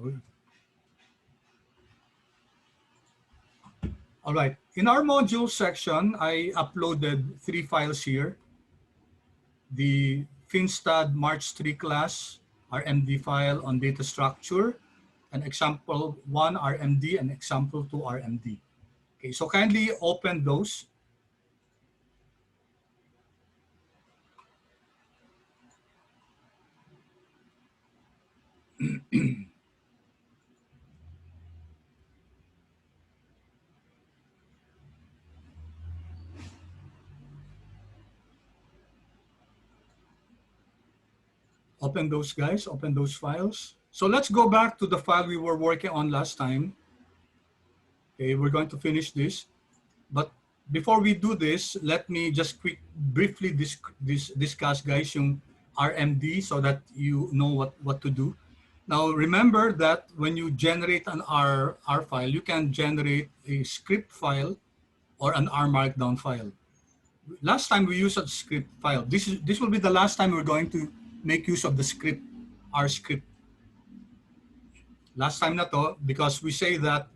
Sorry. All right. In our module section, I uploaded 3 files here. The FINSTAD March 3 class RMD file on data structure, and example 1 RMD and example 2 RMD. Okay, so kindly open those. Open those, guys, open those files. So let's go back to the file we were working on last time. Okay, we're going to finish this. But before we do this, let me just briefly discuss, guys, yung RMD so that you know what to do. Now, remember that when you generate an R file, you can generate a script file or an R Markdown file. Last time we used a script file. This will be the last time we're going to make use of the script, R script. Last time na to, because we said that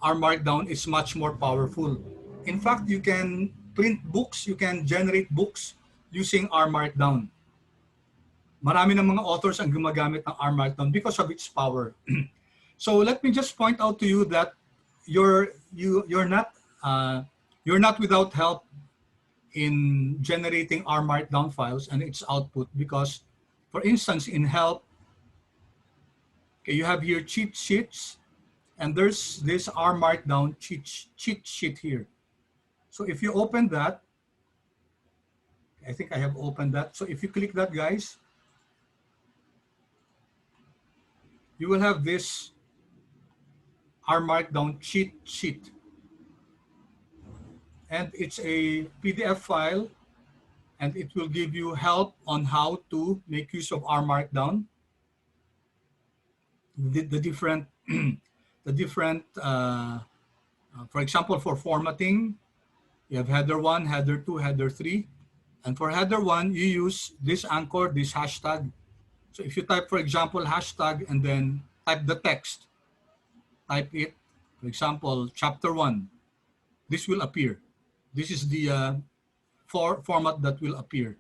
R Markdown is much more powerful. In fact, you can print books, you can generate books using R Markdown. Marami ng mga authors ang gumagamit ng R Markdown because of its power. So let me just point out to you that you're not without help in generating R Markdown files and its output, because, for instance, in help, okay, you have here cheat sheets, and there's this R Markdown cheat sheet here. So if you open that, I think I have opened that. So if you click that, guys, you will have this R Markdown cheat sheet. And it's a PDF file, and it will give you help on how to make use of R Markdown. The different, for example, for formatting, you have header 1, header 2, header 3. And for header 1, you use this anchor, this hashtag. So if you type, for example, hashtag and then type the text, type it, for example, chapter 1, this will appear. This is the format that will appear.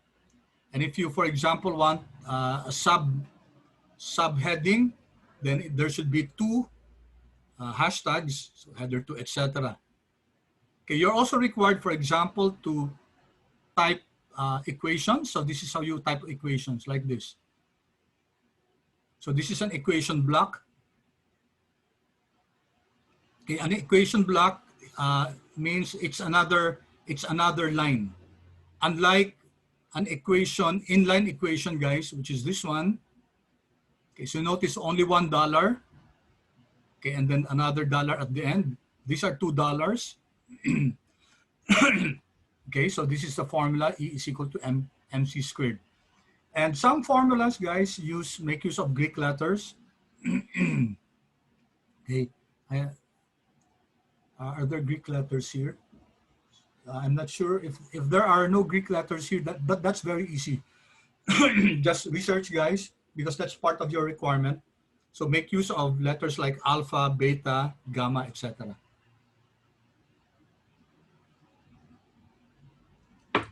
And if you, for example, want a subheading, then there should be 2 hashtags, so header 2, etc. Okay, you're also required, for example, to type equations. So this is how you type equations, like this. So this is an equation block. Okay, an equation block means it's another line. Unlike an equation, inline equation, guys, which is this one. Okay, so notice only $1. Okay, and then another dollar at the end. These are $2. Okay, so this is the formula, E is equal to MC squared. And some formulas, guys, make use of Greek letters. Okay, are there Greek letters here? I'm not sure if there are no Greek letters here, but that's very easy. Just research, guys, because that's part of your requirement. So make use of letters like alpha, beta, gamma, etc.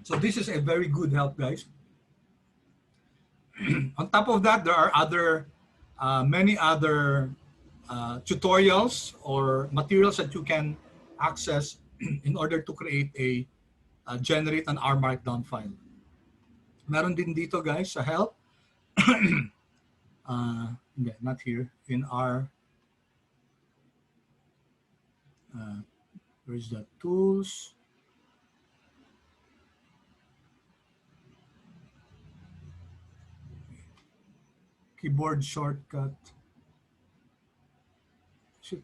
So this is a very good help, guys. On top of that, there are many other tutorials or materials that you can access in order to create generate an R Markdown file. Meron din dito, guys, sa help. Not here, in our, where's the tools? Keyboard shortcut.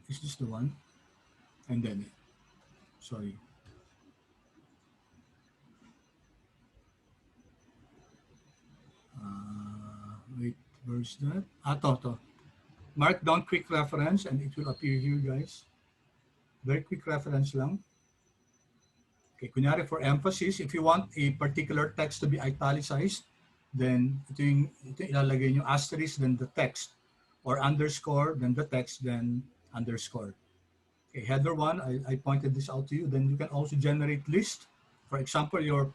Is this the one? And then, sorry. Wait, where's that? To. Markdown quick reference, and it will appear here, guys. Very quick reference lang. Okay, kunyari for emphasis, if you want a particular text to be italicized, then ito ilalagay nyo asterisk, then the text. or underscore, then the text, then underscore. Okay, header one, I pointed this out to you. Then you can also generate list. For example, you're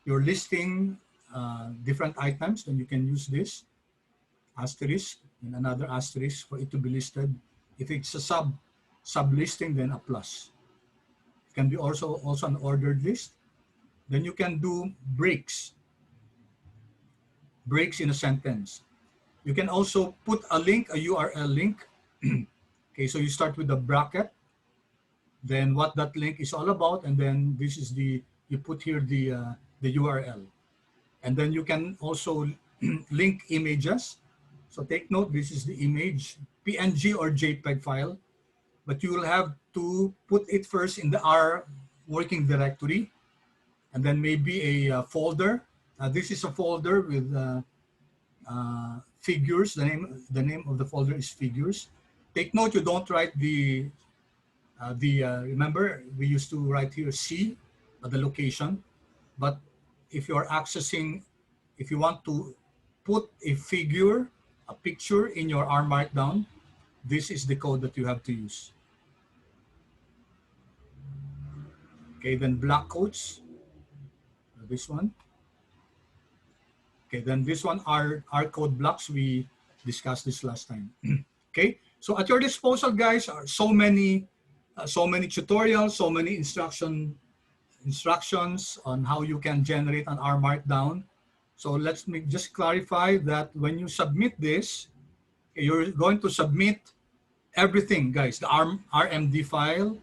listing different items, then you can use this asterisk and another asterisk for it to be listed. If it's a sub listing, then a plus. It can be also an ordered list. Then you can do breaks in a sentence. You can also put a link, a URL link. Okay, so you start with the bracket, then what that link is all about, and then this is you put here the URL. And then you can also link images. So take note, this is the image, PNG or JPEG file, but you will have to put it first in the R working directory, and then maybe a folder. This is a folder with figures. The name of the folder is figures. Take note, you don't write remember we used to write here C, the location, but if you are accessing, if you want to put a figure, a picture in your R Markdown, this is the code that you have to use. Okay, then block codes, this one. Okay, then this one are code blocks. We discussed this last time. Okay, so at your disposal, guys, are so many tutorials, so many instructions on how you can generate an R Markdown. So let me just clarify that when you submit this, you're going to submit everything, guys. The RMD file,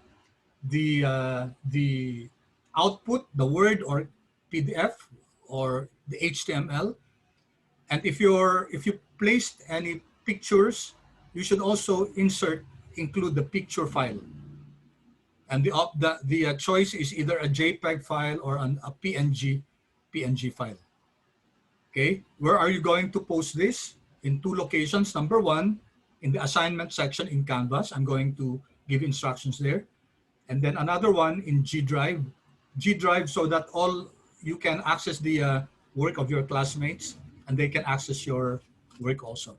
the output, the Word or PDF or the HTML. And if you placed any pictures, you should also include the picture file. And the choice is either a JPEG file or a PNG file. Okay, where are you going to post this? In two locations. Number one, in the assignment section in Canvas. I'm going to give instructions there. And then another one in G Drive, so that you can access the work of your classmates and they can access your work also.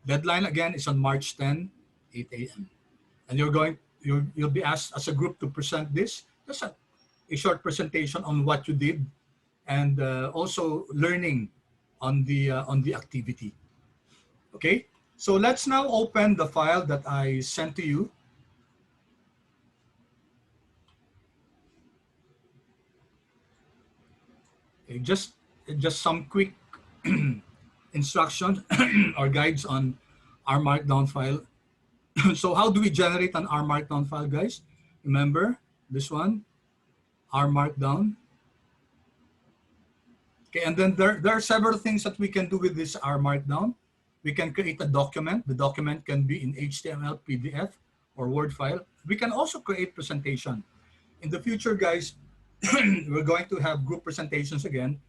Deadline again is on March 10, 8 a.m. And you'll be asked as a group to present this. Just a short presentation on what you did, and also learning on the activity. Okay, so let's now open the file that I sent to you. Okay, just some quick instructions or guides on our Markdown file. So how do we generate an R Markdown file, guys? Remember this one, R Markdown. Okay, and then there are several things that we can do with this R Markdown. We can create a document. The document can be in HTML, PDF, or Word file. We can also create presentation. In the future, guys, we're going to have group presentations again.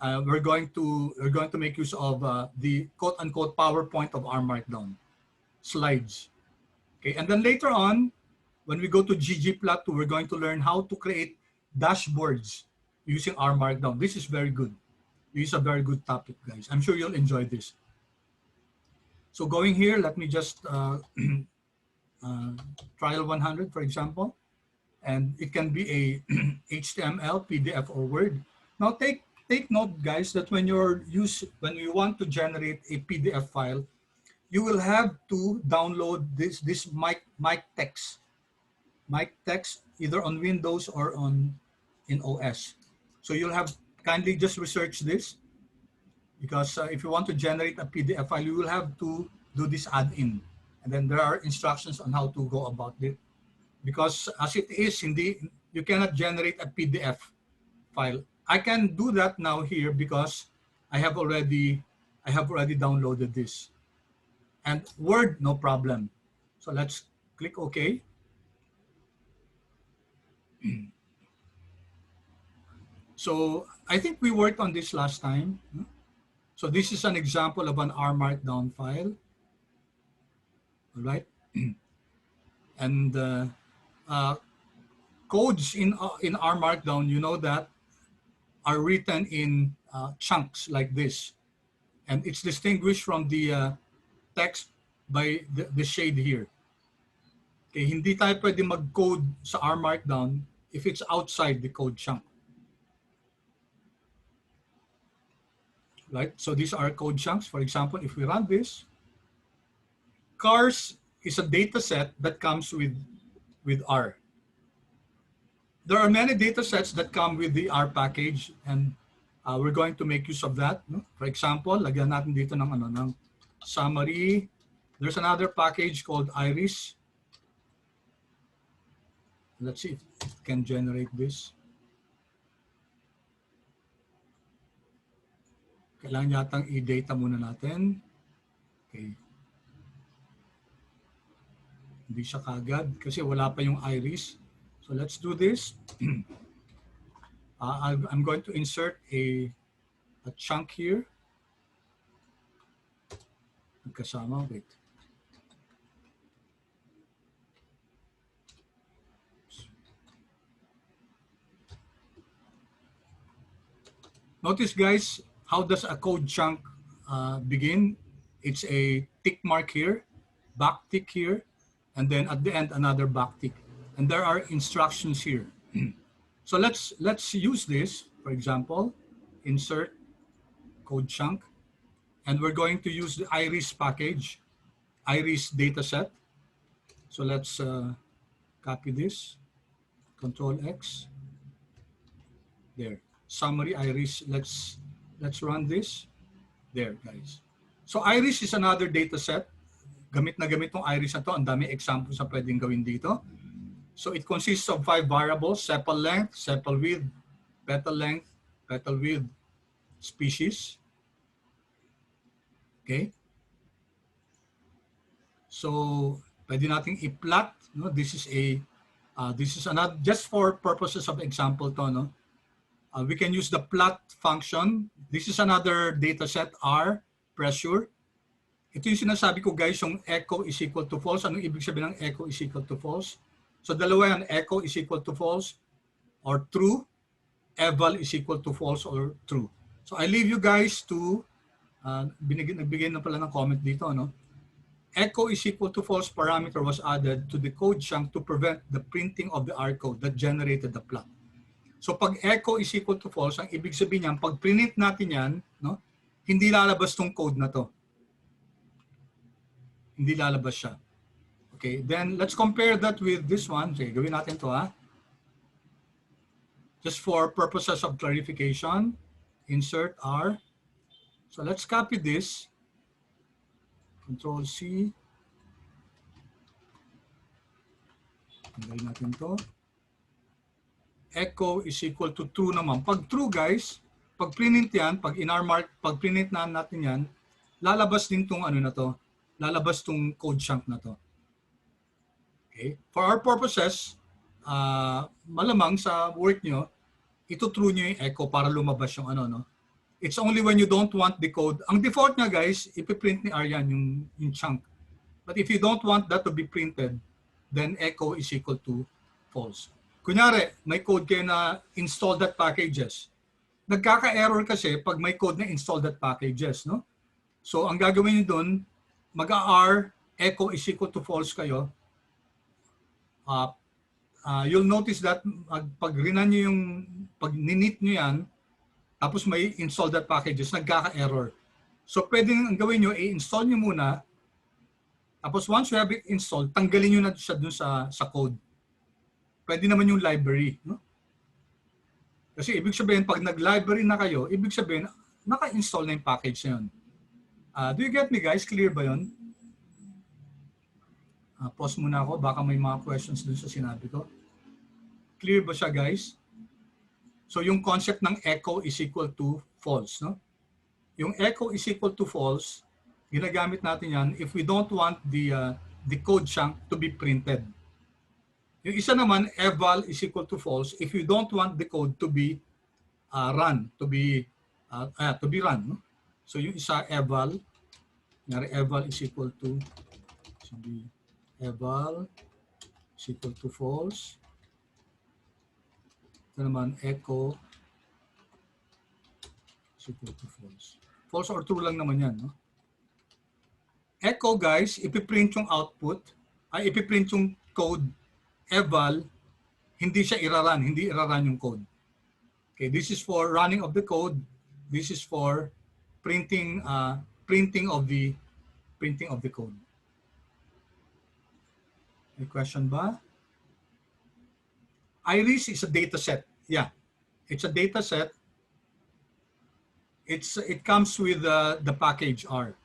We're going to make use of the quote-unquote PowerPoint of R Markdown slides. Okay, and then later on, when we go to ggplot2, we're going to learn how to create dashboards using R Markdown. This is very good. This is a very good topic, guys. I'm sure you'll enjoy this. So going here, let me just trial 100, for example, and it can be a HTML, PDF, or Word. Now take note, guys, that when you want to generate a PDF file, you will have to download this mic text either on Windows or in OS. So you'll have kindly just research this, because if you want to generate a PDF file, you will have to do this add-in, and then there are instructions on how to go about it. Because as it is, you cannot generate a PDF file. I can do that now here because I have already downloaded this. And Word, no problem. So let's click OK. So I think we worked on this last time. So this is an example of an R Markdown file. All right. And codes in R Markdown, you know that, are written in chunks like this. And it's distinguished from the text by the shade here. Okay, hindi tayo pwede mag-code sa our Markdown if it's outside the code chunk. Right? So these are code chunks. For example, if we run this, cars is a data set that comes with R. There are many data sets that come with the R package, and we're going to make use of that. No? For example, lagyan natin dito ng summary. There's another package called Iris. Let's see if it can generate this. Kailangan yatang i-data muna natin. Okay. Hindi siya kagad kasi wala pa yung Iris. So let's do this. I'm going to insert a chunk here. Nagkasama, wait. Notice, guys, how does a code chunk begin? It's a tick mark here, back tick here, and then at the end, another back tick. And there are instructions here. So let's use this. For example, insert code chunk, and we're going to use the Iris package, Iris dataset. So let's copy this, Control X. There, summary Iris. Let's run this. There, guys. So Iris is another dataset. Gamit na gamit tong Iris na to. Ang dami examples na pwedeng gawin dito. So it consists of 5 variables: sepal length, sepal width, petal length, petal width, species. Okay. So pwede nating i-plot. No? This is another, just for purposes of example to, no? We can use the plot function. This is another data set, R, pressure. Ito yung sinasabi ko, guys, yung echo is equal to false. Anong ibig sabihin ng echo is equal to false? So dalawa yan, echo is equal to false or true. Eval is equal to false or true. So I leave you guys to, nagbigay na pala ng comment dito, no? Echo is equal to false parameter was added to the code chunk to prevent the printing of the R code that generated the plot. So pag echo is equal to false, ang ibig sabihin niyan, pag print natin yan, no, hindi lalabas tong code na to. Hindi lalabas siya. Okay, then let's compare that with this one. Okay, gawin natin to, ha. Just for purposes of clarification, insert R. So let's copy this. Control C. Tanggalin natin to. Echo is equal to true naman. Pag true, guys, pag print yan, pag print na natin yan, lalabas din tong ano na to. Lalabas tong code chunk na to. Okay? For our purposes, malamang sa work nyo, ito true nyo yung echo para lumabas yung ano, no? It's only when you don't want the code. Ang default nga, guys, ipiprint ni Aryan yung chunk. But if you don't want that to be printed, then echo is equal to false. Kunyari, may code kayo na install that packages. Nagkaka-error kasi pag may code na install that packages, no? So, ang gagawin nyo dun, mag-R, echo is equal to false kayo. You'll notice that pag rinan nyo yung, pag ninit nyo yan, tapos may install that packages, nagkaka-error. So, pwedeng ang gawin nyo, i-install nyo muna. Tapos, once you have it installed, tanggalin nyo na siya dun sa code. Pwede naman yung library. No? Kasi ibig sabihin, pag nag-library na kayo, ibig sabihin, naka-install na yung package na yun. Do you get me, guys? Clear ba yun? Pause muna ako. Baka may mga questions dun sa sinabi ko. Clear ba siya, guys? So yung concept ng echo is equal to false. No? Yung echo is equal to false, ginagamit natin yan if we don't want the code chunk to be printed. Yung isa naman, eval is equal to false if you don't want the code to be run, to be run. No? So yung isa, eval is equal to, eval is equal to false. Ito naman, echo is equal to false. False or true lang naman yan. No? Echo, guys, ipiprint yung output, ay ipiprint yung code, eval, hindi siya iraran, hindi iraran yung code. Okay, this is for running of the code. This is for printing, printing of the code. May question ba? Iris is a data set. Yeah, it's a data set. It comes with the package R.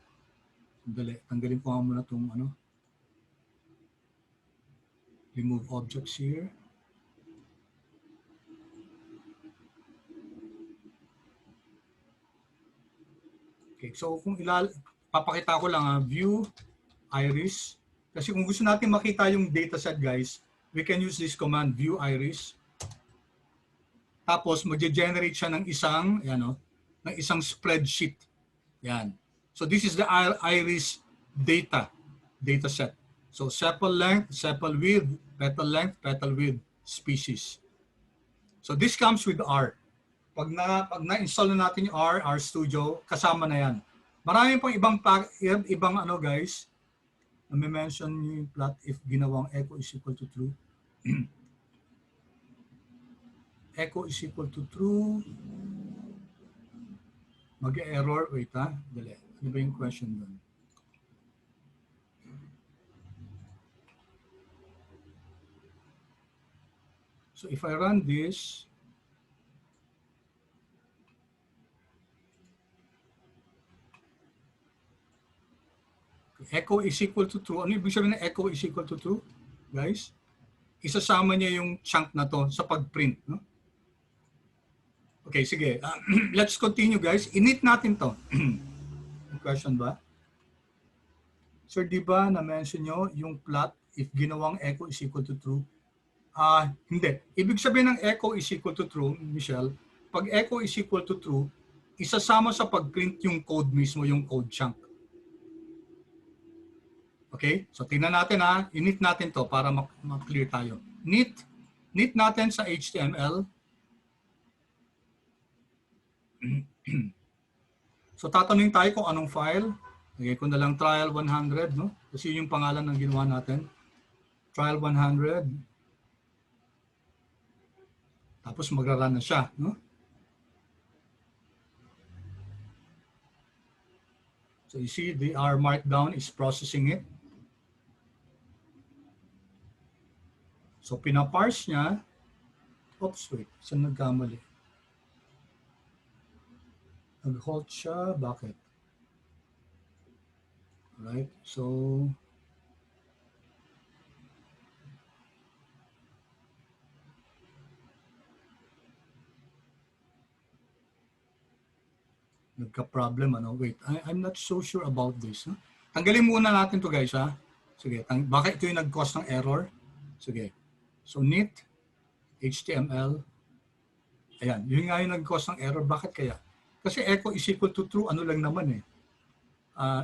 Dali, tanggalin ko muna itong ano. Remove objects here. Okay, so kung papakita ko lang view iris. Kasi kung gusto natin makita yung dataset, guys, we can use this command, view iris. Tapos magge-generate siya ng isang spreadsheet. Yan. So this is the iris dataset. So sepal length, sepal width, petal length, petal width, species. So this comes with R. Pag na-install na natin yung R Studio, kasama na yan. Marami pong ibang ano, guys. May mention yung plot if ginawang echo is equal to true. Echo is equal to true. Mag-error. Wait dali. Ano ba yung question doon? So if I run this, echo is equal to true. Ano ibig sabihin na echo is equal to true? Guys, isasama niya yung chunk na to sa pag-print. No? Okay, sige. Let's continue, guys. Init natin to. Question ba? Sir, di ba na-mention nyo yung plot if ginawang echo is equal to true? Hindi. Ibig sabihin ng echo is equal to true, Michelle, pag echo is equal to true, isasama sa pag-print yung code mismo, yung code chunk. Okay? So, tingnan natin init natin to para ma-clear tayo. Knit natin sa HTML. So, tatanungin tayo kung anong file. Okay, kung na lang trial 100, no? Kasi yun yung pangalan ng ginawa natin. Trial 100. Tapos magra-run na siya, no? So, you see, our Markdown is processing it. So, pinaparse niya. Oops, wait. Saan nagkamali? Nag-halt siya. Bakit? Right? So, nagka-problem, ano? Wait, I'm not so sure about this. Huh? Tanggalin muna natin to, guys, ha? Sige, baka ito yung nag-cause ng error. Sige. So, knit, HTML. Ayan, yun nga yung nag-cause ng error. Bakit kaya? Kasi echo is equal to true, ano lang naman eh.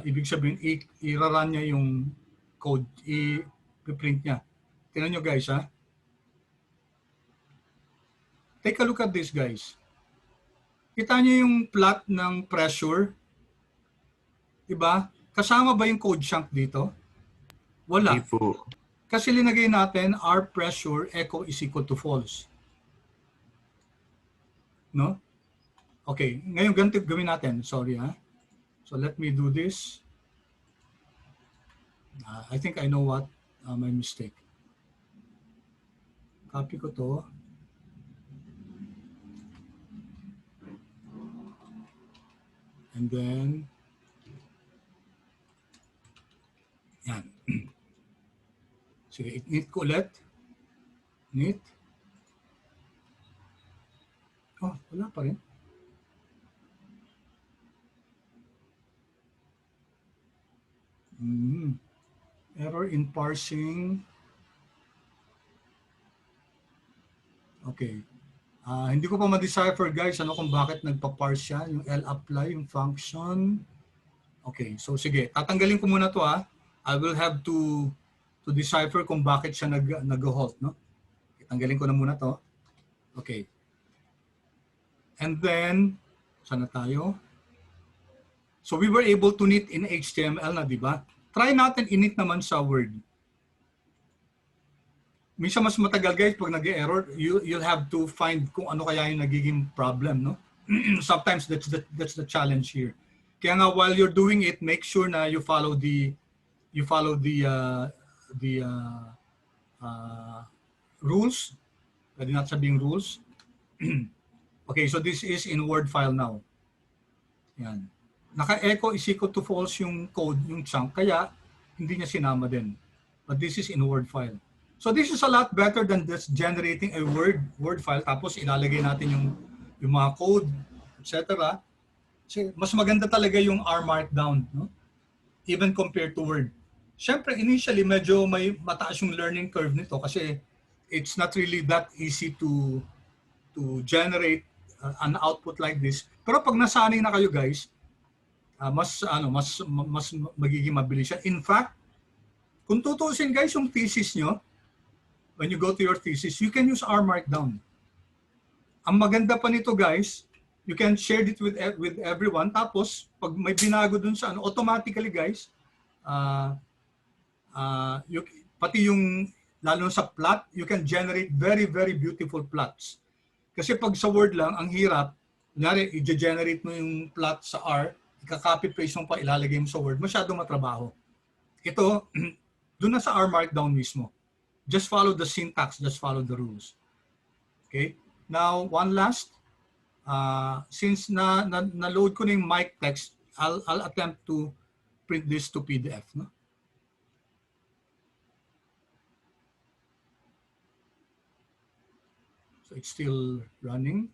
Ibig sabihin, i-run niya yung code, i-print niya. Tingnan nyo, guys, ha? Take a look at this, guys. Kita niyo yung plot ng pressure? Diba? Kasama ba yung code chunk dito? Wala. Kasi linagay natin, our pressure echo is equal to false. No? Okay, ngayon ganito gawin natin. Sorry, ha? So let me do this. I think I know what my mistake. Copy ko to. And then, yan. Sige, knit ko ulit. Knit. Oh, wala pa rin. Error in parsing. Okay. Hindi ko pa ma-decipher, guys, ano kung bakit nagpa-parse siya. Yung lapply, yung function. Okay, so sige. Tatanggalin ko muna to, ha. I will have to decipher kung bakit siya nag-halt, no? Tanggalin ko na muna to. Okay. And then, saan na tayo? So we were able to knit in HTML na, di ba? Try natin init naman sa Word. Minsan mas matagal guys pag nag-error, you'll have to find kung ano kaya yung nagiging problem, no? Sometimes that's the challenge here. Kaya nga while you're doing it, make sure na you follow the the rules. Pwede natin sabing rules. Okay, so this is in Word file now. Yan. Naka-echo is equal to false yung code, yung chunk, kaya hindi niya sinama din. But this is in Word file. So this is a lot better than just generating a Word file tapos ilalagay natin yung mga code, etc. Kasi mas maganda talaga yung R Markdown, no? Even compared to Word. Siyempre, initially, medyo may mataas yung learning curve nito kasi it's not really that easy to generate an output like this. Pero pag nasanay na kayo guys, mas magiging mabilis siya. In fact, kung tutuusin guys yung thesis nyo, when you go to your thesis, you can use R Markdown. Ang maganda pa nito guys, you can share it with everyone. Tapos, pag may binago dun sa automatically guys, pati yung, lalo sa plot, you can generate very, very beautiful plots. Kasi pag sa Word lang, ang hirap, kunyari, i-generate mo yung plot sa R, ika-copy-paste mo pa, ilalagay mo sa Word, masyadong matrabaho. Ito, doon na sa R Markdown mismo. Just follow the syntax, just follow the rules. Okay? Now, one last. Since na-load ko na yung mic text, I'll attempt to print this to PDF. No? So it's still running.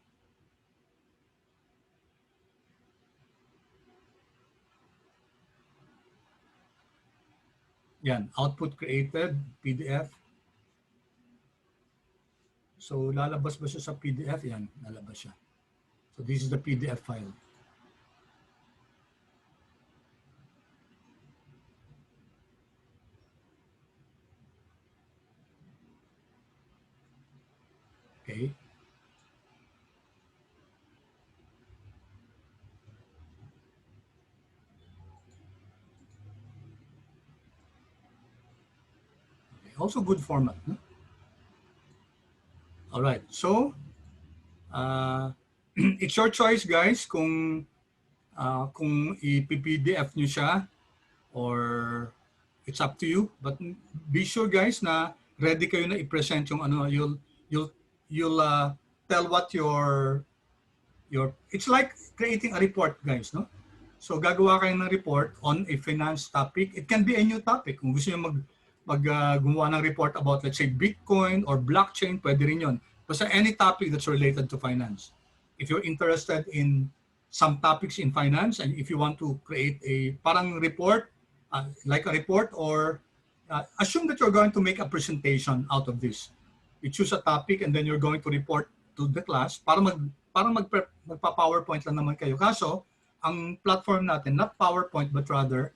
Yan, output created, PDF. So lalabas ba siya sa PDF? Yan, lalabas siya. So this is the PDF file. Okay. Also good format. No? All right. So it's your choice, guys, kung i-PDF nyo siya or it's up to you. But be sure, guys, na ready kayo na i-present yung ano. You'll tell what your it's like creating a report, guys, no? So gagawa kayo ng report on a finance topic. It can be a new topic. Kung gusto niyo gumawa ng report about, let's say, Bitcoin or blockchain, pwede rin yun. Basta any topic that's related to finance. If you're interested in some topics in finance and if you want to create a parang report, like a report, or assume that you're going to make a presentation out of this. You choose a topic and then you're going to report to the class para magpa-PowerPoint lang naman kayo. Kaso, ang platform natin, not PowerPoint, but rather,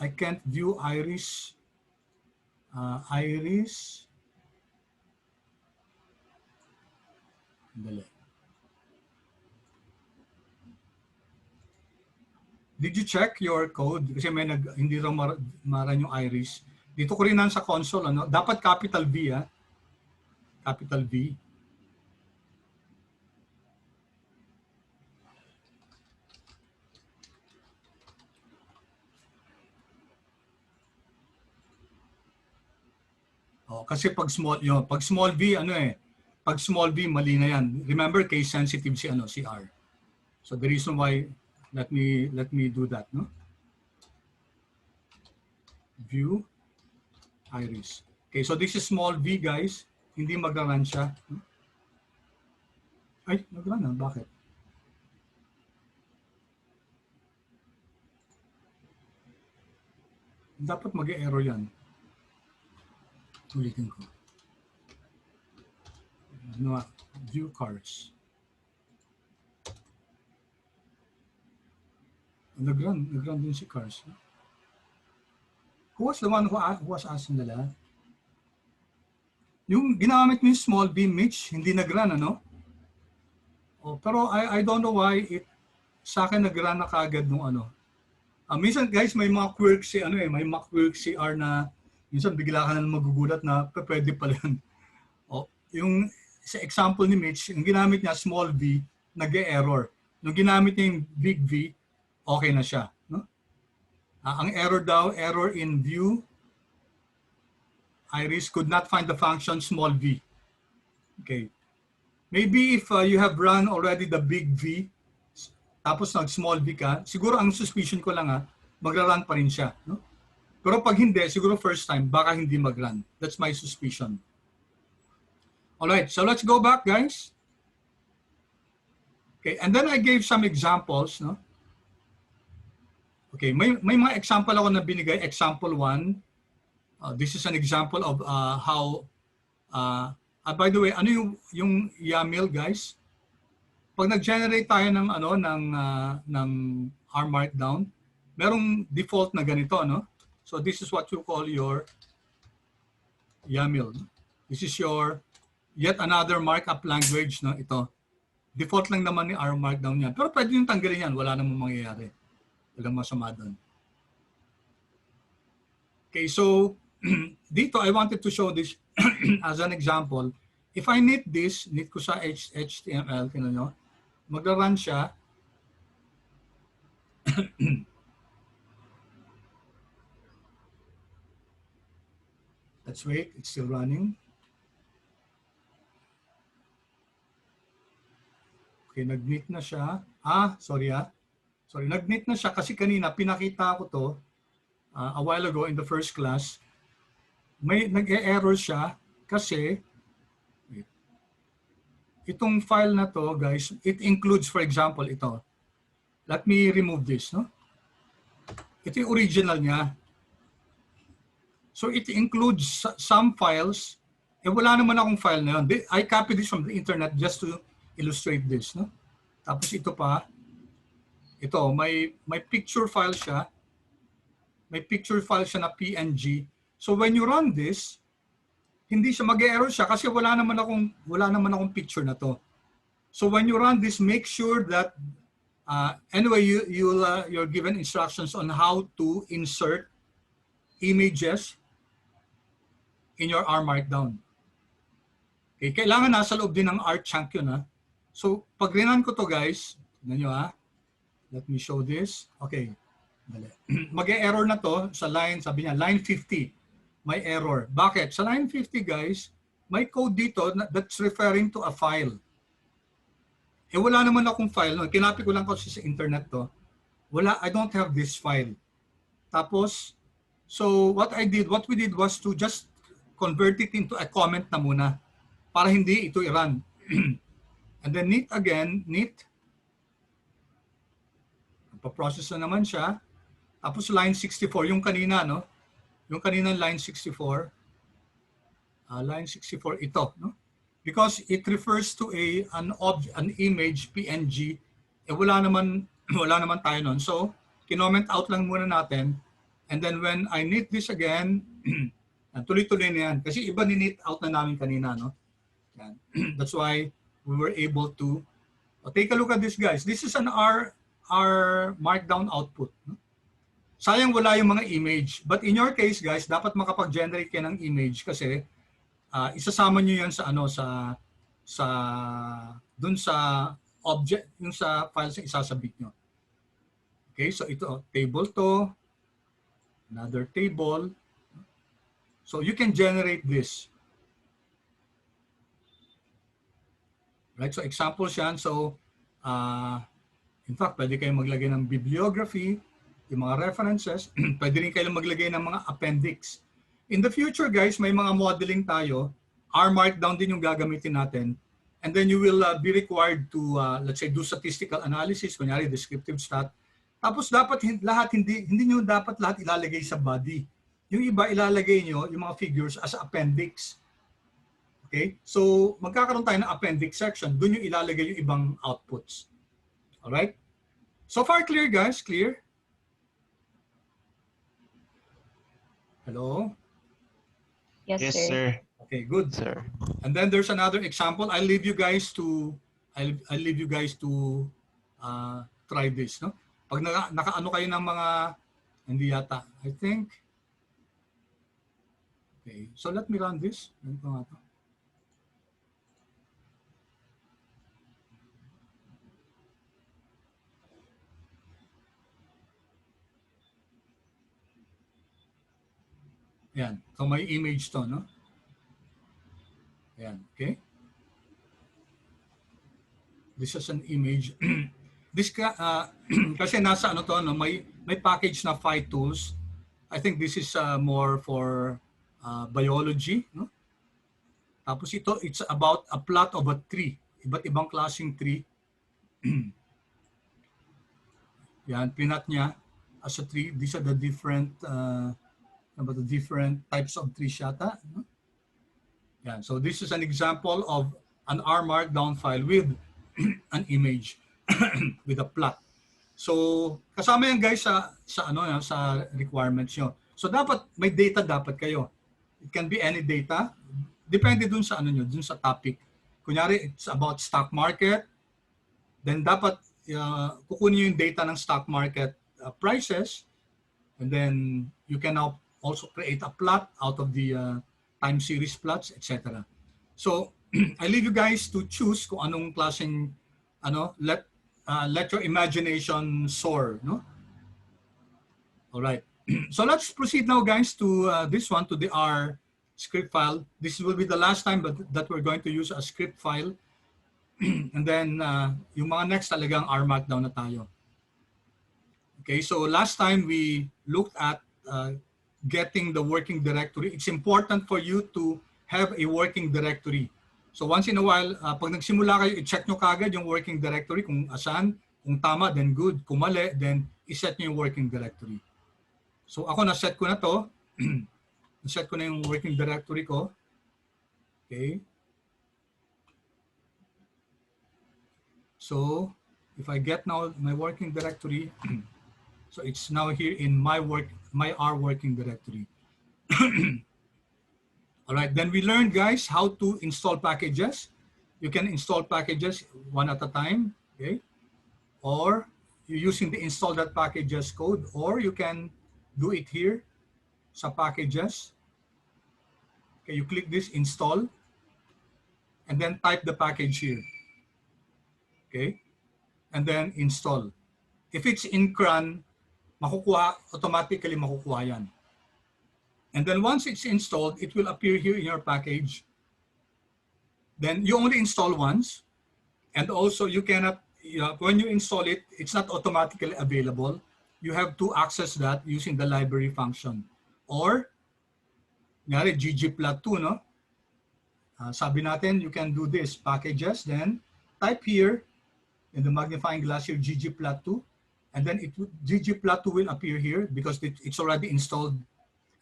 I can't view Iris. Iris. Dali. Did you check your code? Kasi may hindi raw maran yung Iris. Dito ko rin sa console, ano? Dapat capital V, ha? Capital V. Kasi pag small v pag small v mali na yan. Remember case sensitive si R. So the reason why let me do that, no? View Iris. Okay, so this is small v, guys. Hindi mag-run siya. Ay, nag-run na. Bakit? Dapat mag-error yan. Ulitin ko. No, view cars. Nag-run din si cars. Who was the one who was asking nila? Yung ginamit mo yung small b, Mitch, hindi nag-run, ano? Pero I don't know why sa akin nag-run na kaagad nung ano. Minsan guys, may mga quirks si ano may mga quirks si R na minsan bigla ka na magugulat na pwede pala yun. Yung sa example ni Mitch, yung ginamit niya small v, nag-e-error. Nung ginamit niya yung big V, okay na siya. No? Ang error daw, error in view, Iris could not find the function small v. Okay. Maybe if you have run already the big V, tapos nag-small v ka, siguro ang suspicion ko lang magra-run pa rin siya. No? Pero pag hindi, siguro first time, baka hindi mag-run. That's my suspicion. Alright, so let's go back, guys. Okay, and then I gave some examples. No? Okay, may mga example ako na binigay. Example 1. This is an example of how, by the way, ano yung YAML, guys? Pag nag-generate tayo ng ng R Markdown, merong default na ganito, no? So this is what you call your YAML. This is your yet another markup language, no? Ito. Default lang naman ni R Markdown yan. Pero pwede yung tanggalin yan, wala namang mangyayari. Walang masama doon. Okay, so dito I wanted to show this as an example. If I knit this, knit ko sa HTML, tingnan nyo, magra-run siya. Let's wait, it's still running. Okay, nag-knit na siya. Sorry. Nag-knit na siya kasi kanina pinakita ko to a while ago in the first class. May nag-e-error siya kasi itong file na to, guys, it includes, for example, ito. Let me remove this, no? Ito yung original niya. So it includes some files. Wala naman akong file na yun. I copied this from the internet just to illustrate this, no? Tapos ito pa. Ito, may picture file siya. May picture file siya na PNG. So when you run this, hindi siya mag-error siya kasi wala naman akong picture na to. So when you run this, make sure that anyway you're given instructions on how to insert images in your R Markdown. Okay, kailangan nasa loob din ng R chunk yun. So pag rinan ko to, guys, tignan nyo let me show this. Okay. Mag-e-error na to sa line, sabi niya, line 50. May error. Bakit? Sa line 50, guys, may code dito that's referring to a file. Wala naman akong file. No? Kinapit ko lang kasi sa internet to. I don't have this file. Tapos, so what we did was to just convert it into a comment na muna para hindi ito i-run. And then knit again, knit. Pa-process na naman siya. Tapos line 64, yung kanina, no? Yung kanina line 64. Line 64, ito, no? Because it refers to an image, PNG. Wala naman tayo nun. So, kinoment out lang muna natin. And then when I knit this again, tuloy-tuloy na yan. Kasi iba ni-knit out na namin kanina, no? Yan. That's why we were able to take a look at this, guys. This is an R Markdown output. Sayang wala yung mga image. But in your case, guys, dapat makapag-generate kayo ng image kasi isasama nyo yan sa dun sa object, yung sa files na isasabit nyo. Okay, so ito, table to, another table. So you can generate this. Right, so examples yan. So, in fact, pwede kayong maglagay ng bibliography, yung mga references. Pwede rin kayong maglagay ng mga appendix. In the future, guys, may mga modeling tayo. R Markdown din yung gagamitin natin. And then you will be required to, let's say, do statistical analysis, kunyari descriptive stat. Tapos dapat hindi nyo dapat lahat ilalagay sa body. Yung iba ilalagay nyo, yung mga figures as appendix. Okay? So, magkakaroon tayo ng appendix section. Doon yung ilalagay yung ibang outputs. Alright? So far clear, guys? Clear? Hello? Yes, sir. Okay, good. Sir. And then there's another example. I'll leave you guys to try this, no? Pag nakaano kayo ng mga, hindi yata, I think, okay, so let me run this. Ganito nga to. Yan, so may image to, no? Yan, okay? This is an image. This kasi nasa ano to, no, may package na tools. I think this is more for biology, no? Tapos ito, it's about a plot of a tree. Iba't ibang klaseng tree. Yan, pinat niya as a tree. These are the different about the different types of trees yata. No? Yan, so this is an example of an R Markdown file with an image with a plot. So kasama yan guys sa ano sa requirements nyo. So dapat may data dapat kayo. It can be any data. Depende dun sa ano nyo, dun sa topic. Kunyari it's about stock market, then dapat kukunin nyo yung data ng stock market prices, and then you can now also create a plot out of the time series plots, etc. So I leave you guys to choose kung anong klaseng ano, let your imagination soar, no? All right. So let's proceed now, guys, to this one, to the R script file. This will be the last time that we're going to use a script file. And then yung mga next talagang R Markdown na tayo. Okay, so last time we looked at getting the working directory. It's important for you to have a working directory. So once in a while, pag nagsimula kayo, i-check nyo kagad yung working directory kung asan. Kung tama, then good. Kung mali, then i-set nyo yung working directory. So ako na-set ko na to. Na-set ko na yung working directory ko. Okay. So if I get now my working directory, so it's now here in my R working directory. All right, then we learned, guys, how to install packages. You can install packages one at a time, okay? Or you're using the install.packages code, or you can do it here, sa packages. Okay, you click this install, and then type the package here. Okay, and then install. If it's in cron, automatically makukuha yan. And then once it's installed, it will appear here in your package. Then you only install once. And also you cannot, when you install it, it's not automatically available. You have to access that using the library function. Or, ggplot2, no? Sabi natin, you can do this, packages, then type here in the magnifying glass here, ggplot2, and then ggplot2 will appear here because it's already installed.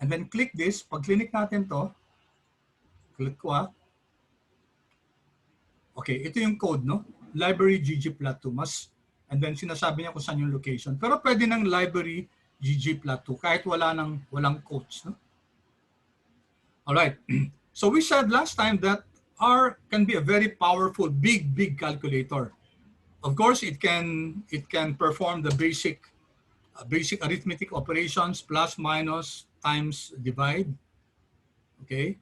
And then click this. Pag click natin to, click ko okay, ito yung code, no? Library ggplot2 and then sinasabi niya kung saan yung location. Pero pwede ng library ggplot2 kahit walang quotes, no? All right. So we said last time that R can be a very powerful, big calculator. Of course, it can perform the basic arithmetic operations, plus, minus, times, divide. Okay,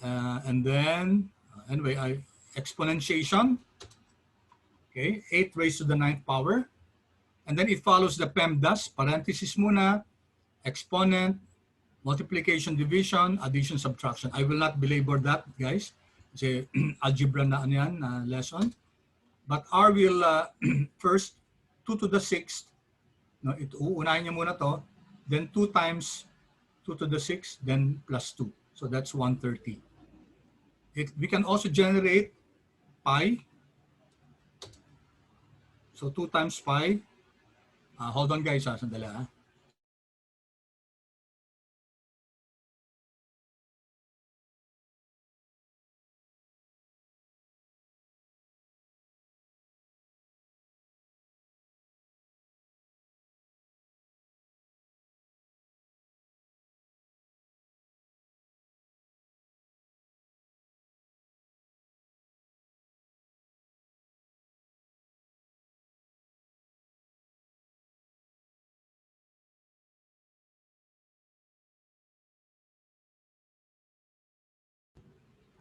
and then anyway, exponentiation. Okay, 8 raised to the 9th power, and then it follows the PEMDAS, parenthesis muna, exponent, multiplication, division, addition, subtraction. I will not belabor that, guys. Kasi algebra na yan, lesson. But R will first 2 to the 6th. No, uunahin niya muna to. Then 2 times 2 to the 6th, then plus 2. So that's 130. We can also generate pi. So 2 times pi. Hold on, guys. Sandali.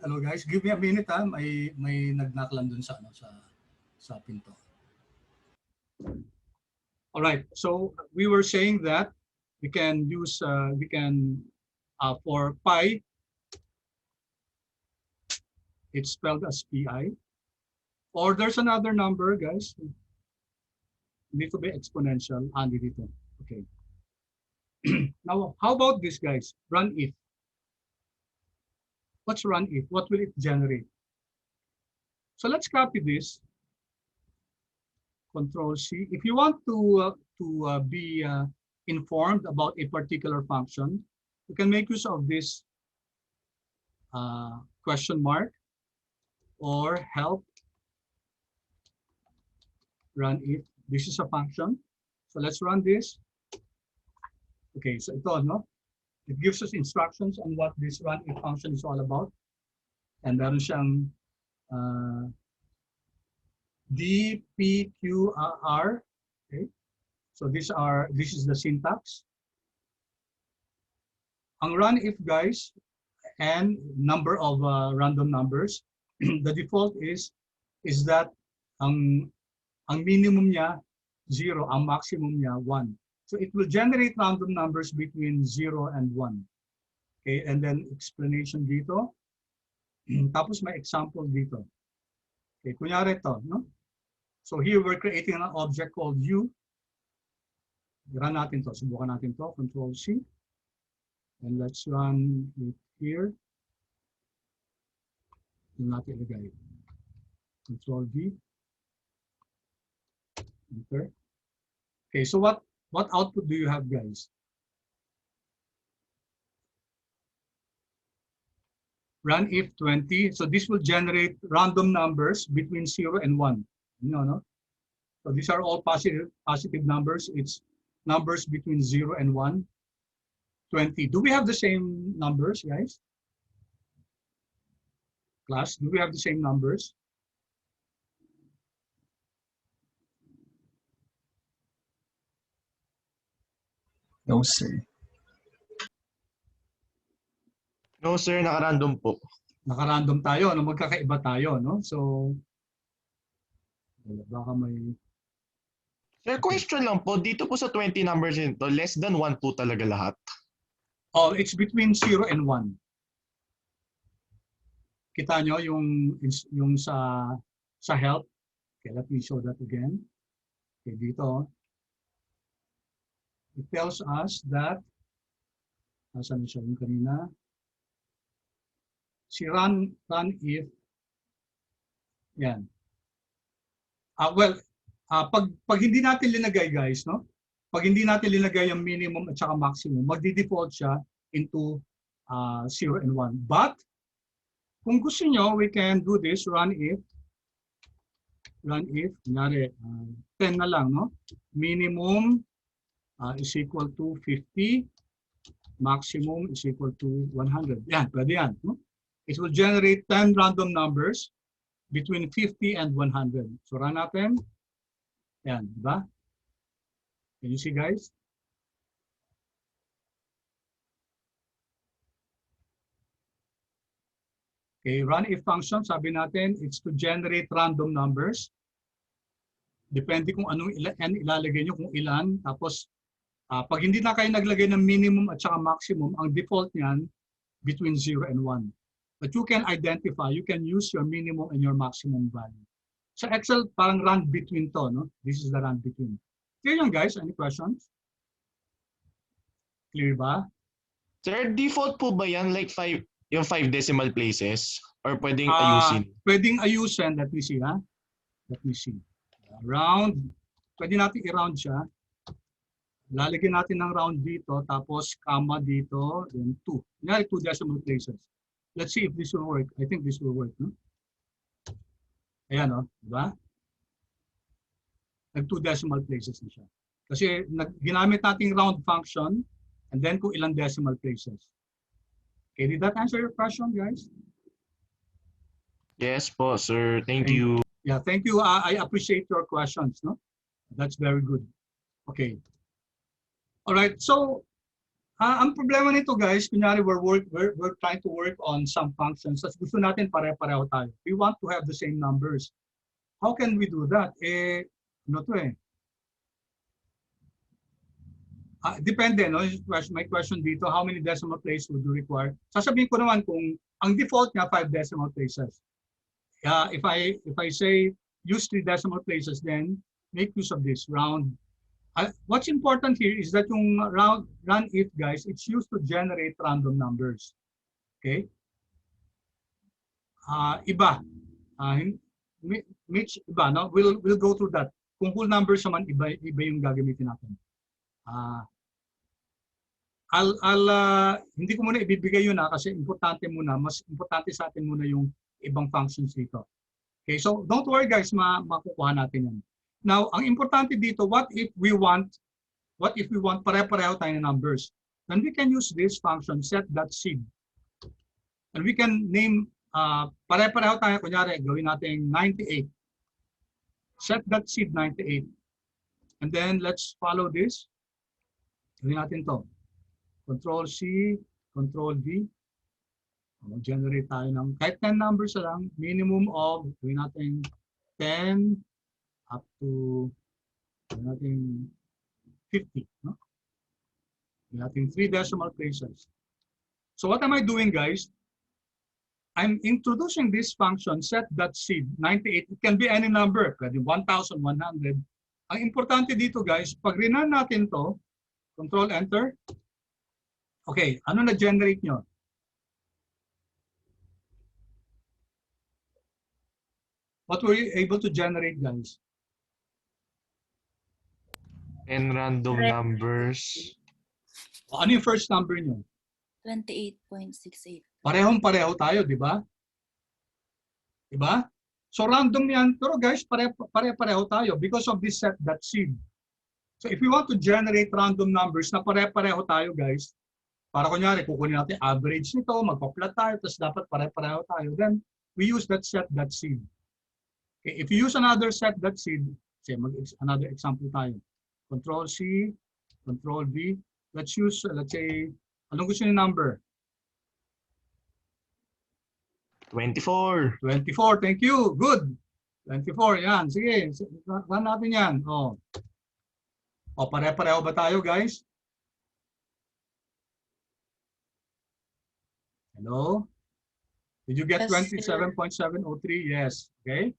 Hello guys, give me a minute ha. May nag-knock lang dun sa sa pinto. All right. So we were saying that we can use for pi, it's spelled as pi. Or there's another number, guys. Need to be exponential. Dito. Okay. Now, how about this, guys? Run if. What's run if? What will it generate? So let's copy this. Control C. If you want to be informed about a particular function, you can make use of this question mark or help run if. This is a function. So let's run this. Okay, so ito, no? It gives us instructions on what this run if function is all about. And meron siyang D, P, Q, R. Okay. So this is the syntax. Ang run if, guys, and number of random numbers, the default is that ang minimum niya 0, ang maximum niya 1. So it will generate random numbers between 0 and 1. Okay, and then explanation dito. Tapos may example dito. Okay, kunyari ito, no? So here we're creating an object called U. Run natin to. Subukan natin to. Control C. And let's run it here. Yung natin ilagay. Control V. Enter. Okay, so what output do you have, guys? Run if 20. So this will generate random numbers between 0 and 1. No? So these are all positive numbers. It's numbers between 0 and 1. 20. Do we have the same numbers, guys? Class, do we have the same numbers? No, sir. No, sir. Naka-random po. Naka-random tayo, no? Magkakaiba tayo, no? So, baka may... Sir, question lang po. Dito po sa 20 numbers nito, less than 1 po talaga lahat. Oh, it's between 0 and 1. Kita nyo yung sa help. Okay, let me show that again. Okay, dito. It tells us that, nasan siya yung kanina? Si run if, yan. Pag hindi natin linagay, guys, no? Pag hindi natin linagay yung minimum at saka maximum, magdi-default siya into 0 and 1. But, kung gusto nyo, we can do this, run if, kunyari, 10 na lang, no? Minimum is equal to 50, maximum is equal to 100. Yan, pwede yan, no? It will generate 10 random numbers between 50 and 100. So run natin. Yan, diba? Can you see, guys? Okay, run if function, sabi natin, it's to generate random numbers. Depende kung anong ilalagay nyo, kung ilan. Tapos, pag hindi na kayo naglagay ng minimum at saka maximum, ang default niyan, between 0 and 1. But you can identify, you can use your minimum and your maximum value. So Excel, parang run between to, no? This is the run between. Clear yan, guys? Any questions? Clear ba? Sir, default po ba yan like 5 decimal places? Or pwedeng ayusin? Pwedeng ayusin. Let me see, ha? Let me see. Round. Pwede natin i-round siya. Lalagyan natin ng round dito, tapos comma dito, then 2. Yan, 2 decimal places. Let's see if this will work. I think this will work. No? Ayan, no? Diba? Nag 2 decimal places na siya. Kasi ginamit natin round function and then kung ilang decimal places. Okay, did that answer your question, guys? Yes po, sir. Thank you. Yeah, thank you. I appreciate your questions. No, that's very good. Okay. All right. So, Ang problema nito guys, kunyari we're trying to work on some functions. Tapos gusto natin pare-pareho tayo. We want to have the same numbers. How can we do that? Ano to eh? Depende, no? My question dito, how many decimal places would you require? Sasabihin ko naman kung ang default niya 5 decimal places. If I say use 3 decimal places, then make use of this round. What's important here is that yung run if guys, it's used to generate random numbers. Okay? Iba. Mitch, iba, no? We'll go through that. Kung whole numbers naman, iba yung gagamitin natin. Hindi ko muna ibibigay yun kasi importante muna, mas importante sa atin muna yung ibang functions dito. Okay, so don't worry guys, makukuha natin yan. Now, ang importante dito, what if we want pare-pareho tayo ng numbers? Then we can use this function set.seed. And we can name pare-pareho tayo, kunyari, gawin natin 98. Set.seed 98. And then let's follow this. Gawin natin to. Control C, Control V. Mag-generate tayo ng kahit 10 numbers lang, minimum of, gawin natin 10 up to, gawin natin 50. No? Gawin natin 3 decimal places. So what am I doing, guys? I'm introducing this function set.seed 98. It can be any number, pwede 1,100. Ang importante dito, guys, pag rinan natin to, Control Enter. Okay, ano na-generate nyo? What were you able to generate, guys? And random numbers. Ano yung first number nyo? 28.68. Parehong-pareho tayo, di ba? Di ba? So random yan, pero guys, pare-pareho tayo because of this set.seed. So if we want to generate random numbers na pare-pareho tayo, guys, para kunyari, kukunin natin average nito, magpa-plot tayo, tapos dapat pare-pareho tayo, then we use that set.seed. Okay, if you use another set.seed, say, another example tayo. Control C, Control V. Let's use, let's say, anong gusto niyo number? 24. 24, thank you. Good. 24, yan. Sige, run natin yan. O, pare-pareho ba tayo, guys? Hello? Did you get Yes, 27.703? Yes. Okay.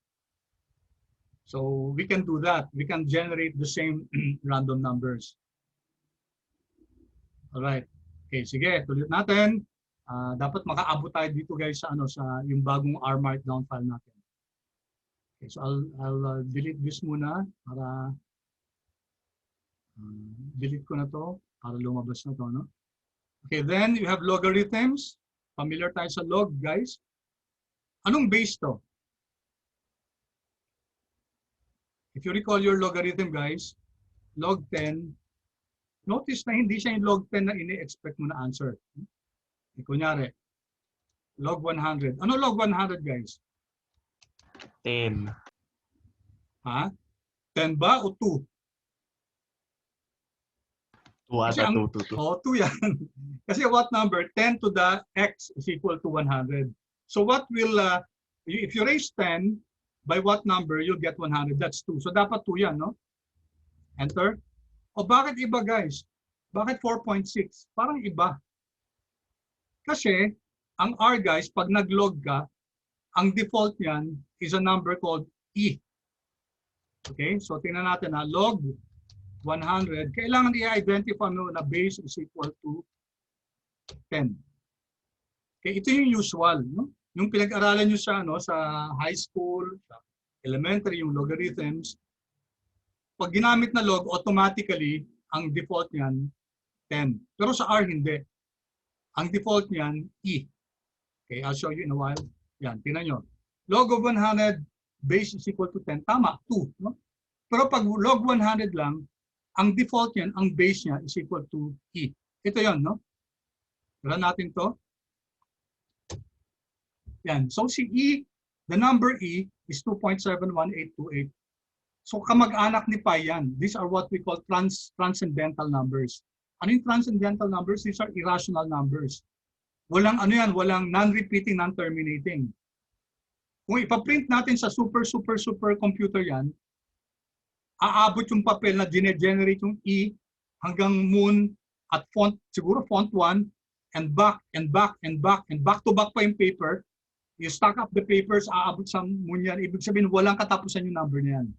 So we can do that. We can generate the same random numbers. All right. Okay, sige, tuloy natin. Dapat makaabot tayo dito guys sa yung bagong R Markdown file natin. Okay, so I'll delete this muna para delete ko na to para lumabas na to, no? Okay, then you have logarithms. Familiar tayo sa log, guys. Anong base to? If you recall your logarithm, guys, log 10, notice na hindi siya yung log 10 na ini-expect mo na answer. Kunyari, log 100. Ano log 100, guys? 10. Ha? 10 ba o 2? 2 ata, 2. Oh, 2 yan. Kasi what number? 10 to the x is equal to 100. So what will, if you raise 10, by what number you'll get 100? That's 2. So dapat 2 yan, no? Enter. O bakit iba, guys? Bakit 4.6? Parang iba. Kasi, ang R, guys, pag nag-log ka, ang default yan is a number called E. Okay? So tingnan natin na log 100, kailangan i-identify mo na base is equal to 10. Okay, ito yung usual, no? Yung pinag-aralan nyo sa high school, sa elementary, yung logarithms, pag ginamit na log, automatically, ang default niyan, 10. Pero sa R, hindi. Ang default niyan, E. Okay, I'll show you in a while. Yan, tingnan nyo. Log of 100, base is equal to 10. Tama, 2. No? Pero pag log 100 lang, ang default niyan, ang base niya is equal to E. Ito yon, no? Run natin to. Yan. So si E, the number E is 2.71828. So kamag-anak ni pi yan. These are what we call transcendental numbers. Ano yung transcendental numbers? These are irrational numbers. Walang ano yan, walang non-repeating, non-terminating. Kung ipaprint natin sa super computer yan, aabot yung papel na generate yung E hanggang moon at font, siguro font 1, and back to back pa yung paper. You stack up the papers, aabot sa moon yan. Ibig sabihin, walang katapusan yung number na yan.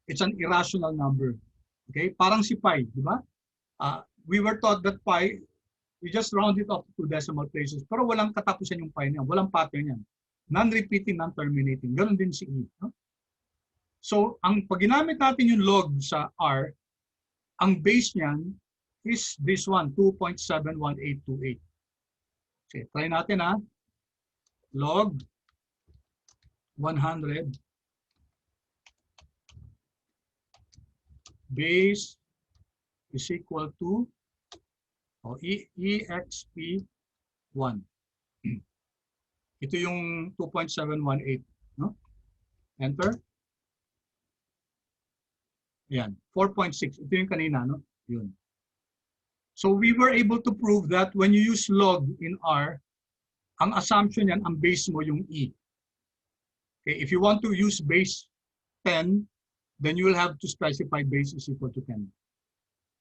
It's an irrational number. Okay? Parang si pi, di ba? We were taught that pi, we just round it off to 2 decimal places. Pero walang katapusan yung pi niya. Walang pattern yan. Non-repeating, non-terminating. Ganon din si E. No? So, pag ginamit natin yung log sa R, ang base niyan is this one, 2.71828. Okay, try natin ha. Log 100 base is equal to exp 1. Ito yung 2.718, no? Enter. Ayan, 4.6. Ito yung kanina, no? Yun. So we were able to prove that when you use log in R, ang assumption yan, ang base mo yung E. Okay, if you want to use base 10, then you will have to specify base is equal to 10.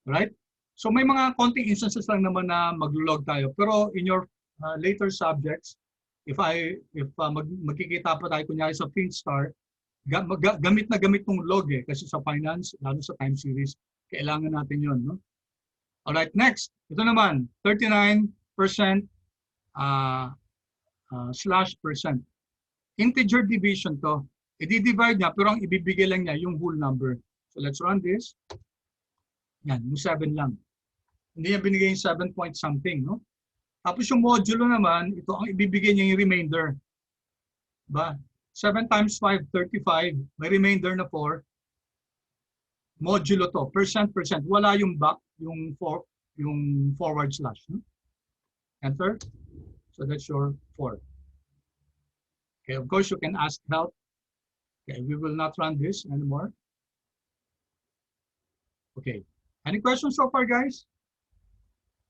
Right? So may mga konting instances lang naman na mag-log tayo. Pero in your later subjects, if magkikita pa tayo kunyari sa FINSTAD, gamit na gamit ng log eh. Kasi sa finance, lalo sa time series, kailangan natin yun. No? Alright, next. Ito naman, 39% /%. Integer division to. I-divide niya, pero ang ibibigay lang niya yung whole number. So let's run this. Yan, yung 7 lang. Hindi niya binigay yung 7 point something, no? Tapos yung modulo naman, ito ang ibibigay niya yung remainder. Ba? 7 times 5, 35. May remainder na 4. Modulo to, percent. Wala yung back, yung forward slash. No? Enter. So that's your 4. Okay, of course you can ask help. Okay, we will not run this anymore. Okay. Any questions so far, guys?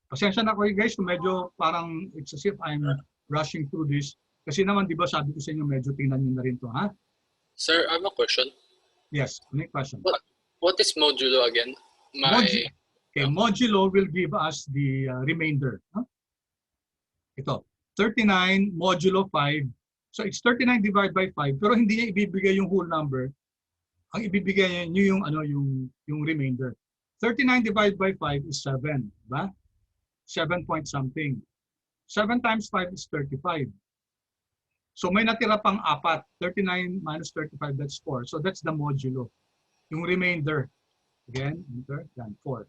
Pasensya na kayo, guys, kung medyo parang it's as if I'm rushing through this. Kasi naman, di ba, sabi ko sa inyo, medyo tingnan nyo na rin to, ha? Sir, I have a question. Yes, any question? What is modulo again? Okay, modulo will give us the remainder. Huh? Ito, 39 modulo 5. So it's 39 divided by 5, pero hindi niya ibibigay yung whole number. Ang ibibigay niya yung remainder. 39 divided by 5 is 7, ba? 7 point something. 7 times 5 is 35. So may natira pang 4. 39 minus 35, that's 4. So that's the modulo. Yung remainder. Again, enter, then 4.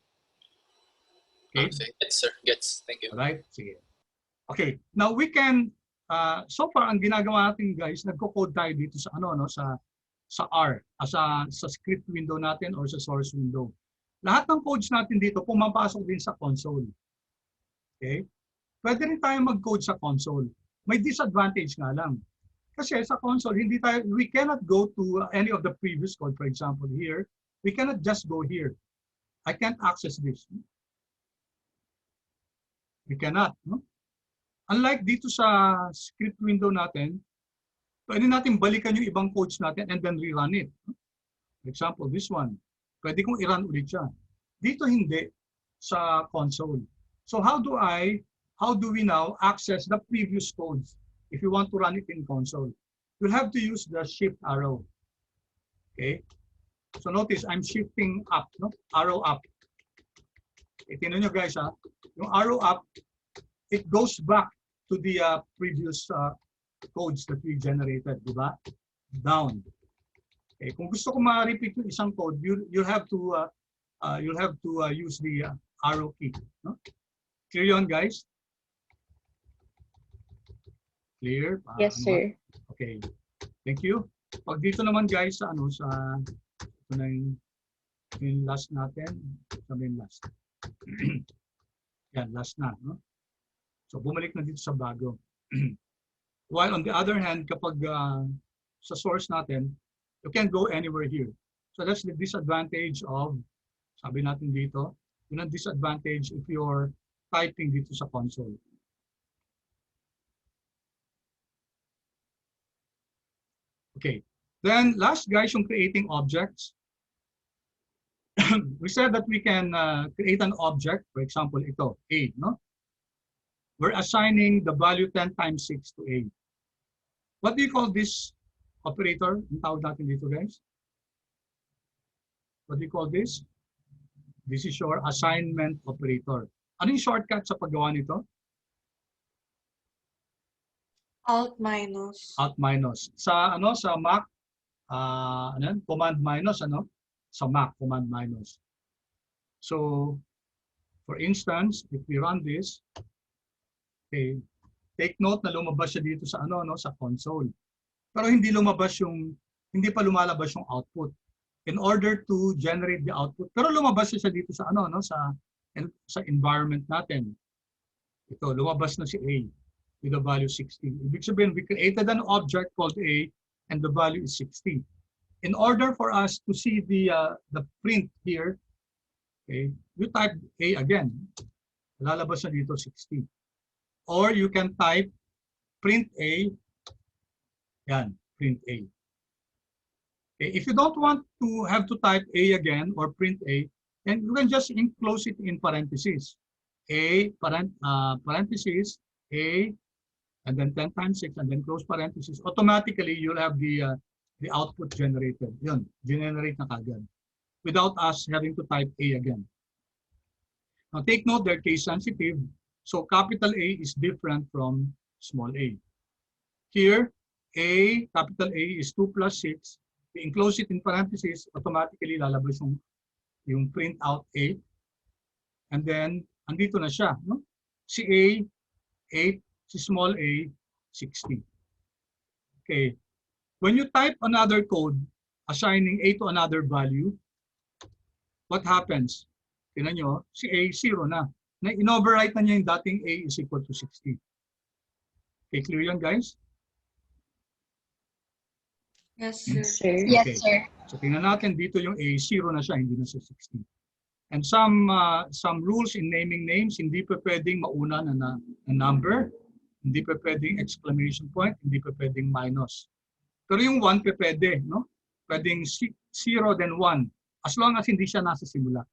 Okay? Gets, sir. Gets. Thank you. Alright, sige. Okay, now we can, so far ang ginagawa natin, guys, nagko-code tayo dito sa sa R, sa script window natin or sa source window. Lahat ng codes natin dito pumapasok din sa console. Okay? Pwede rin tayo mag-code sa console. May disadvantage nga lang. Kasi sa console, we cannot go to any of the previous code. For example, here, we cannot just go here. I can't access this. We cannot. No? Unlike dito sa script window natin, pwede natin balikan yung ibang codes natin and then rerun it. For example, this one. Pwede kong i-run ulit siya. Dito hindi sa console. So how do we now access the previous codes if you want to run it in console? You'll have to use the shift arrow. Okay? So notice I'm shifting up, no? Arrow up. Okay, tingnan nyo guys ha. Yung arrow up, it goes back to the previous codes that we generated, di ba? Down. Okay, kung gusto ko ma-repeat yung isang code, you'll have to use the arrow key, no? Clear yun, guys? Clear? Yes, sir. Okay. Thank you. Pag dito naman, guys, ito na yung last natin. Sabi yung last. Yan, last na, no? So, bumalik na dito sa bago. While on the other hand, kapag sa source natin, you can go anywhere here. So, that's the disadvantage of, sabi natin dito, Yun ang disadvantage if you're typing dito sa console. Okay. Then last guys, yung creating objects. We said that we can create an object, for example, ito, A, no? We're assigning the value 10 times 6 to A. What do you call this operator? Ang tawag natin dito, guys? What do you call this? This is your assignment operator. Ano yung shortcut sa paggawa nito? Alt minus. Alt minus. Sa ano sa Mac command minus ano? Sa Mac command minus. So for instance, if we run this, okay, take note na lumabas siya dito sa ano no sa console. Pero hindi pa lumalabas yung output. In order to generate the output. Pero lumabas siya dito sa ano no sa environment natin. Ito lumabas na si A with the value 60. Ibig sabihin, we created an object called A and the value is 60. In order for us to see the print here, okay, you type A again. Lalabas na dito 60. Or you can type print A. Yan, print A. Okay, if you don't want to have to type A again or print A, then you can just enclose it in parentheses. A, parentheses, A, and then 10 times 6, and then close parentheses. Automatically, you'll have the output generated. Yun, generate na kagad. Without us having to type A again. Now, take note, they're case sensitive. So, capital A is different from small a. Here, A, capital A is 2 plus 6. We enclose it in parentheses, automatically lalabas yung print out A. And then, andito na siya. No? Si A, 8. Si small a, 60. Okay. When you type another code, assigning A to another value, what happens? Tingnan nyo, si A, 0 na. In-overwrite na niya yung dating A is equal to 60. Okay, clear yan, guys? Yes, sir. Okay. Yes, sir. So tingnan natin dito yung A, 0 na siya, hindi na siya 60. And some rules in naming names, hindi pa pwedeng mauna na number, hindi pa pwedeng exclamation point, hindi pa pwedeng minus. Pero yung 1 pa pwede, no? Pwedeng 0 then 1, as long as hindi siya nasa simula.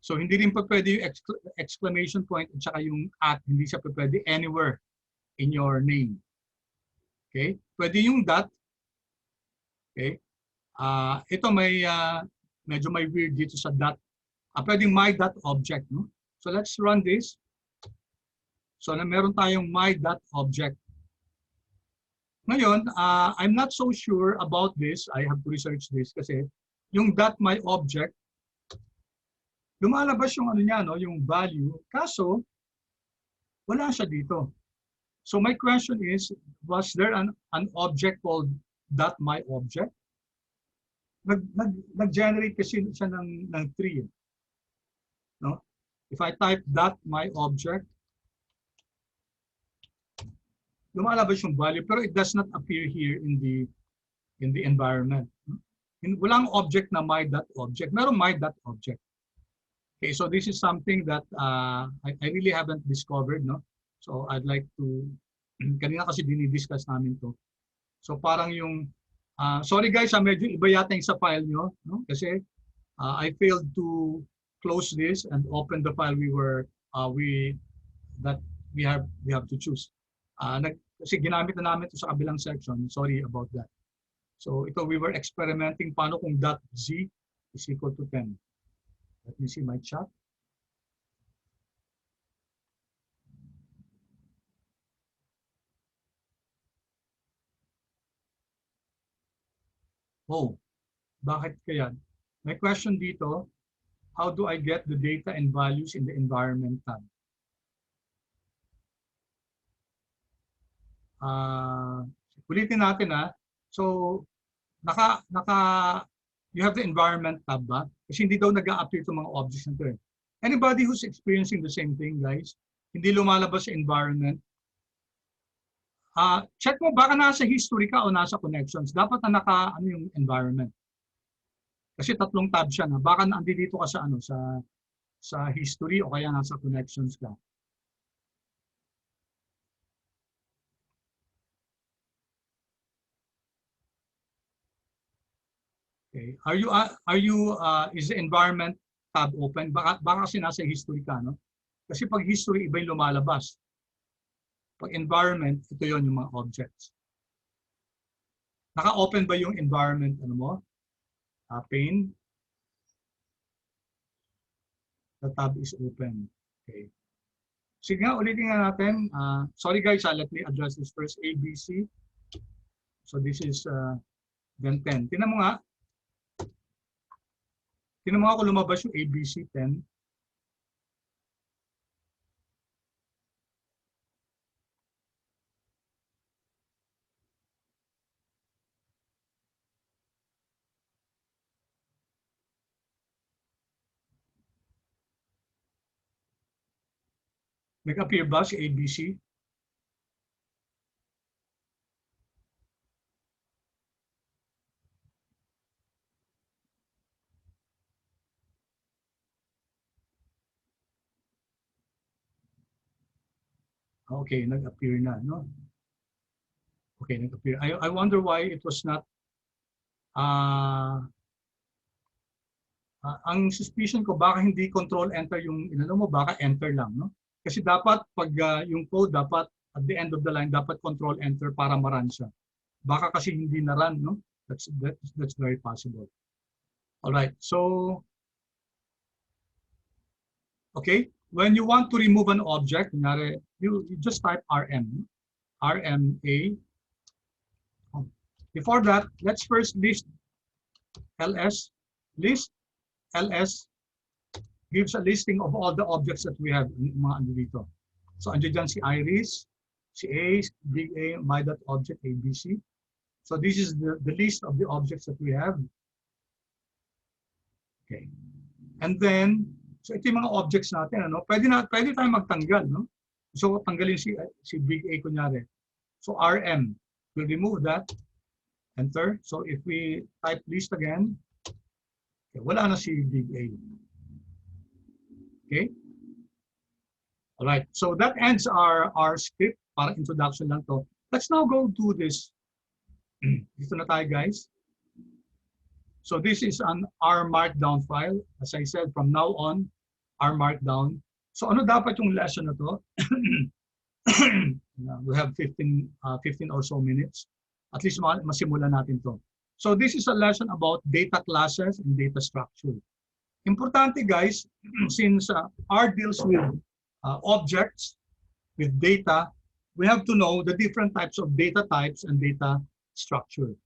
So hindi rin pa pwede yung exclamation point at saka yung at, hindi siya pa pwede anywhere in your name. Okay? Pwede yung dot. Okay? Ito medyo may weird dito sa dot. Pwedeng my dot object, no? So let's run this. So meron tayong my.object. Ngayon, I'm not so sure about this. I have to research this kasi yung .myObject, lumalabas yung ano niya, no, yung value. Kaso, wala siya dito. So my question is, was there an object called .myObject? Nag-generate kasi siya ng 3. No? If I type .myObject, lumalabas yung value pero it does not appear here in the environment. Walang object na my.object. Meron my.object. Okay, so this is something that I really haven't discovered, no? So I'd like to kanina kasi dinidiscuss namin to. So parang yung sorry guys, medyo iba yata yung sa file nyo, no? Kasi I failed to close this and open the file we have to choose. Kasi ginamit na namin ito sa kabilang section. Sorry about that. So ito we were experimenting paano kung .z is equal to 10. Let me see my chat. Oh, bakit kaya? May question dito. How do I get the data and values in the environment tab? Ulitin natin So, you have the environment tab ba? Kasi hindi daw nag-a-appear itong mga objects na ito. Anybody who's experiencing the same thing, guys? Hindi lumalabas sa environment. Check mo, baka nasa history ka o nasa connections. Dapat na yung environment. Kasi 3 tab siya na. Baka nandito ka sa sa history o kaya nasa connections ka. Okay. Is the environment tab open? Baka kasi nasa history ka, no? Kasi pag history, iba yung lumalabas. Pag environment, ito yon yung mga objects. Naka-open ba yung environment, ano mo? Pane. The tab is open. Okay. Sige nga, ulitin nga natin. Sorry guys, let me address this first. ABC. So this is then 10. Tinan mo nga kung lumabas yung ABC 10. Nag-appear ba si ABC? Okay, nag-appear na, no? Okay, nag-appear. I wonder why it was not ang suspicion ko baka hindi control enter yung inano mo, baka enter lang, no? Kasi dapat pag yung code dapat at the end of the line dapat control enter para ma-run siya. Baka kasi hindi na run, no? That's very possible. All right. So okay, when you want to remove an object, you just type rm, rma. Before that, let's first list ls. List ls gives a listing of all the objects that we have in mga ano dito. So andyan dyan si Iris, si A, big A, my.object, ABC. So this is the list of the objects that we have. Okay. And then, so ito yung mga objects natin, ano? Pwede tayong magtanggal, no? So tanggalin si big A kunyari. So RM, we'll remove that. Enter. So if we type list again, okay, wala na si big A. Okay? All right. So that ends our script. Para introduction lang to. Let's now go to this. Dito na tayo, guys. So this is our Markdown file. As I said, from now on, our Markdown. So ano dapat yung lesson na to? We have 15 or so minutes. At least masimulan natin to. So this is a lesson about data classes and data structure. Importante, guys, since R deals with objects, with data, we have to know the different types of data types and data structure.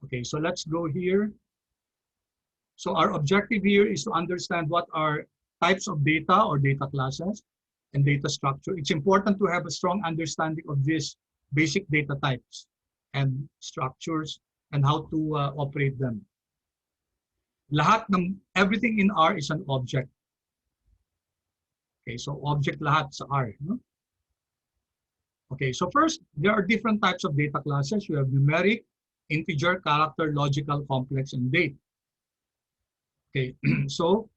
Okay, so let's go here. So our objective here is to understand what are types of data or data classes and data structure. It's important to have a strong understanding of these basic data types and structures and how to operate them. Everything in R is an object. Okay, so object lahat sa R. No? Okay, so first, there are different types of data classes. You have numeric, integer, character, logical, complex, and date. Okay, so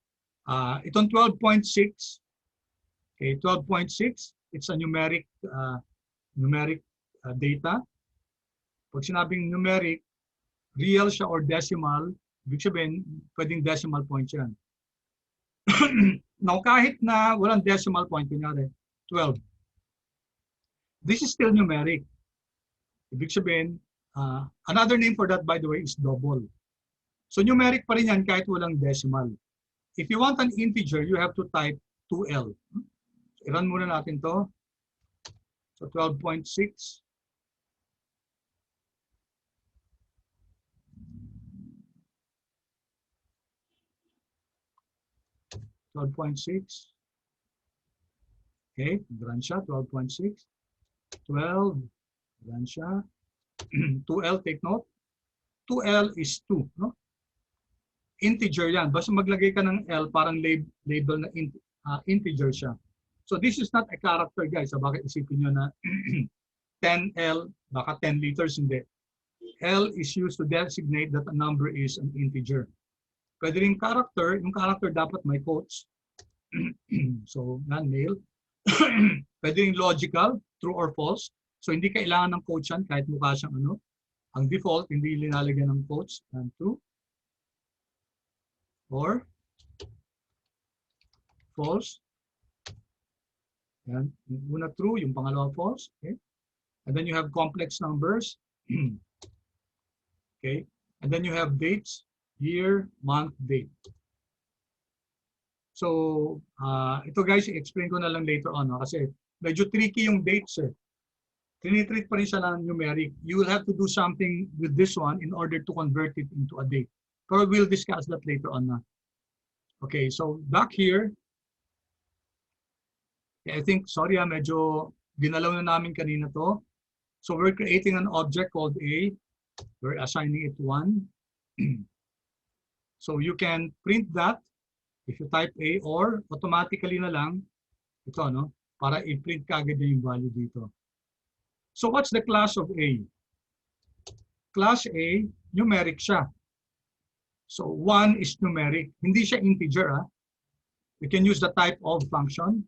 itong 12.6, okay, 12.6, it's a numeric data. Pag sinabing numeric, real siya or decimal, ibig sabihin, pwedeng decimal point yan. Now, kahit na walang decimal point, kunyari, 12. This is still numeric. Ibig sabihin, another name for that, by the way, is double. So numeric pa rin yan kahit walang decimal. If you want an integer, you have to type 2L. So, i-run muna natin to. So 12.6. 12.6. Okay, run siya, 12.6. 12, run siya. 2L, take note. 2L is 2, no? Integer yan. Basta maglagay ka ng L, parang label na integer siya. So this is not a character, guys. So bakit isipin nyo na 10L, baka 10 liters, hindi. L is used to designate that a number is an integer. Pwede rin character. Yung character dapat may quotes. So, non-male. Pwede rin logical, true or false. So, hindi kailangan ng quotes yan kahit mukha siyang ano. Ang default, hindi linalagyan ng quotes. And true or false. Yan. Yung una true, yung pangalawa false. Okay? And then you have complex numbers. Okay? And then you have dates, year, month, date. So, ito guys, i-explain ko na lang later on. Kasi medyo tricky yung dates. Tinitreat pa rin siya ng numeric. You will have to do something with this one in order to convert it into a date. Pero we'll discuss that later on. Okay, so back here, I think, sorry, medyo dinalaw na namin kanina to. So we're creating an object called A. We're assigning it 1. So you can print that if you type A or automatically na lang ito, no? Para i-print kagad yung value dito. So what's the class of A? Class A, numeric siya. So 1 is numeric. Hindi siya integer. We can use the type of function.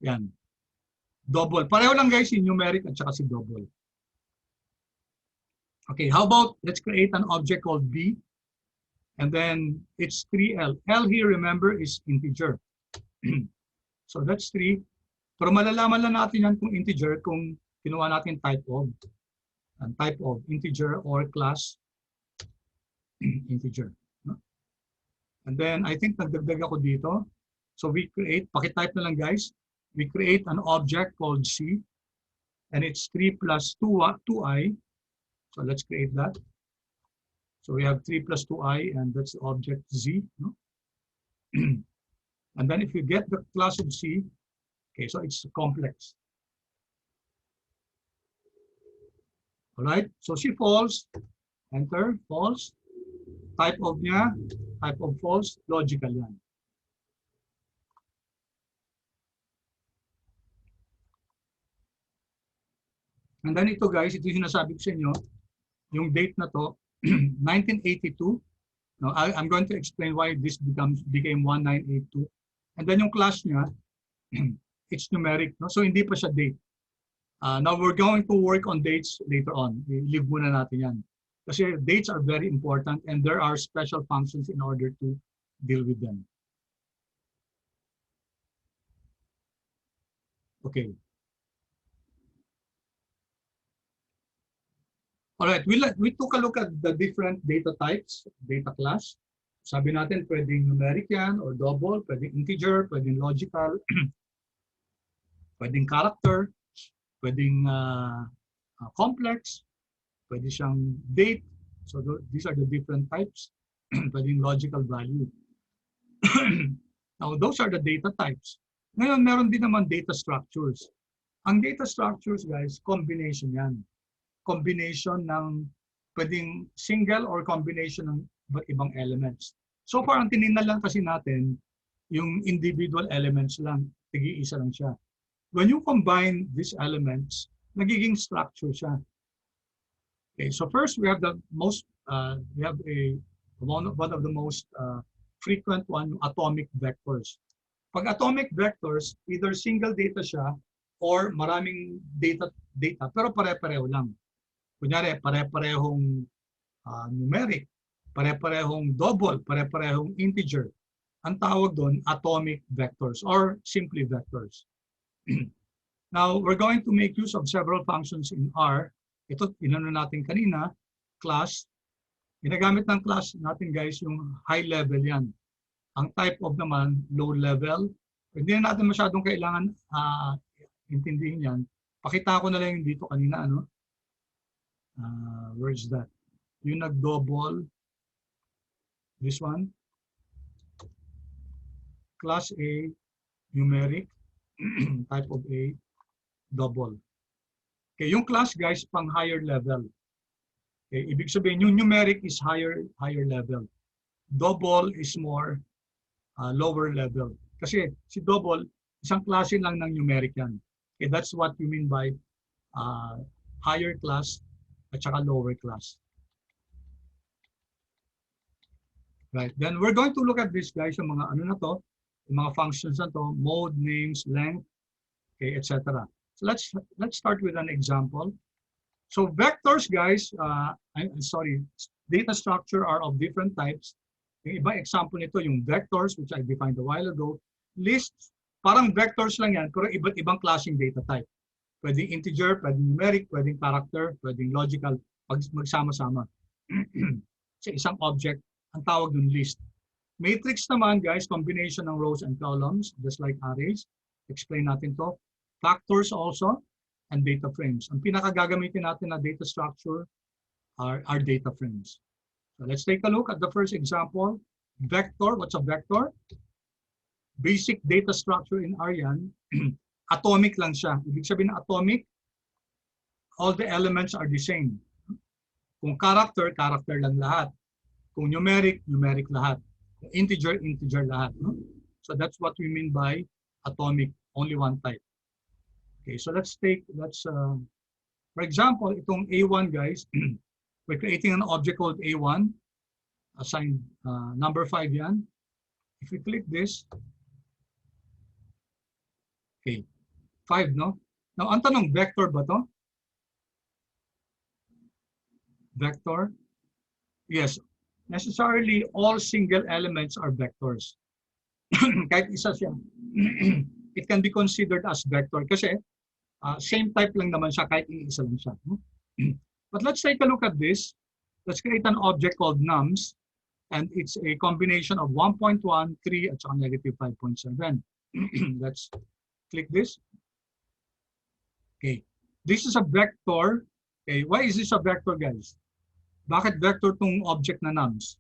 Yan. Double. Pareho lang guys, yung numeric at saka si double. Okay, how about let's create an object called B. And then it's 3L. L here, remember, is integer. So that's 3. Pero malalaman lang natin yan kung integer kung kinuha natin type of. And type of integer or class integer. No? And then I think nagdagdag ako dito. So we create, pakitype na lang guys. We create an object called C. And it's 3 plus 2i. So let's create that. So we have 3 plus 2i, and that's the object Z. No? And then if you get the class of C, okay, so it's complex. All right, so C false, enter, false. Type of niya, type of false, logical yan. And then ito guys, ito yung sinasabi ko sa inyo, yung date na to, 1982. No, I'm going to explain why this became 1982. And then yung class niya, it's numeric. No? So hindi pa siya date. Now we're going to work on dates later on. Leave muna natin yan. Kasi dates are very important and there are special functions in order to deal with them. Okay. All right, we took a look at the different data types, data class. Sabi natin, pwedeng numeric yan or double, pwedeng integer, pwedeng logical, pwedeng character, pwedeng complex, pwede siyang date. So these are the different types. Pwedeng logical value. Now, those are the data types. Ngayon, meron din naman data structures. Ang data structures, guys, combination yan. Combination ng pwedeng single or combination ng iba't ibang elements. So far, ang tinignan lang kasi natin, yung individual elements lang, tig-iisa lang siya. When you combine these elements, nagiging structure siya. Okay, so first we have the most, one of the most frequent one, atomic vectors. Pag atomic vectors, either single data siya or maraming data pero pare-pareho lang. Kunyari, pare-parehong numeric, pare-parehong double, pare-parehong integer. Ang tawag doon, atomic vectors or simply vectors. Now, we're going to make use of several functions in R. Ito, inano natin kanina, class. Ginagamit ng class natin, guys, yung high level yan. Ang type of naman, low level. Hindi na natin masyadong kailangan intindihin yan. Pakita ko na lang yung dito kanina, ano? Where's that? Yung nag-double. This one. Class A, numeric. Type of A, double. Okay, yung class, guys, pang higher level. Okay, ibig sabihin, yung numeric is higher level. Double is more lower level. Kasi si double, isang klase lang ng numeric yan. Okay, that's what you mean by higher class at saka lower class. Right. Then we're going to look at this, guys, yung mga ano na to, yung mga functions na to, mode, names, length, okay, etc. So let's start with an example. So vectors, guys, sorry, data structure are of different types. Yung iba example nito, yung vectors, which I defined a while ago. Lists, parang vectors lang yan, pero iba't ibang klaseng data type. Pwedeng integer, pwedeng numeric, pwedeng character, pwedeng logical, magsama-sama. Sa isang object, ang tawag dun list. Matrix naman, guys, combination ng rows and columns, just like arrays. Explain natin to. Factors also, and data frames. Ang pinakagagamitin natin na data structure are data frames. So let's take a look at the first example. Vector, what's a vector? Basic data structure in R yan. Atomic lang siya. Ibig sabihin na atomic, all the elements are the same. Kung character, character lang lahat. Kung numeric, numeric lahat. Kung integer, integer lahat. No? So that's what we mean by atomic, only one type. Okay, so for example, itong A1, guys, we're creating an object called A1, assigned number 5 yan. If we click this, okay, 5, no? Now, ang tanong, vector ba to? Vector? Yes, necessarily all single elements are vectors. Kahit isa siya, it can be considered as vector kasi same type lang naman siya kahit iisa lang siya. But let's take a look at this. Let's create an object called nums, and it's a combination of 1.1, 3, at negative 5.7. Let's click this. Okay, this is a vector. Okay, why is this a vector, guys? Bakit vector tong object na nums?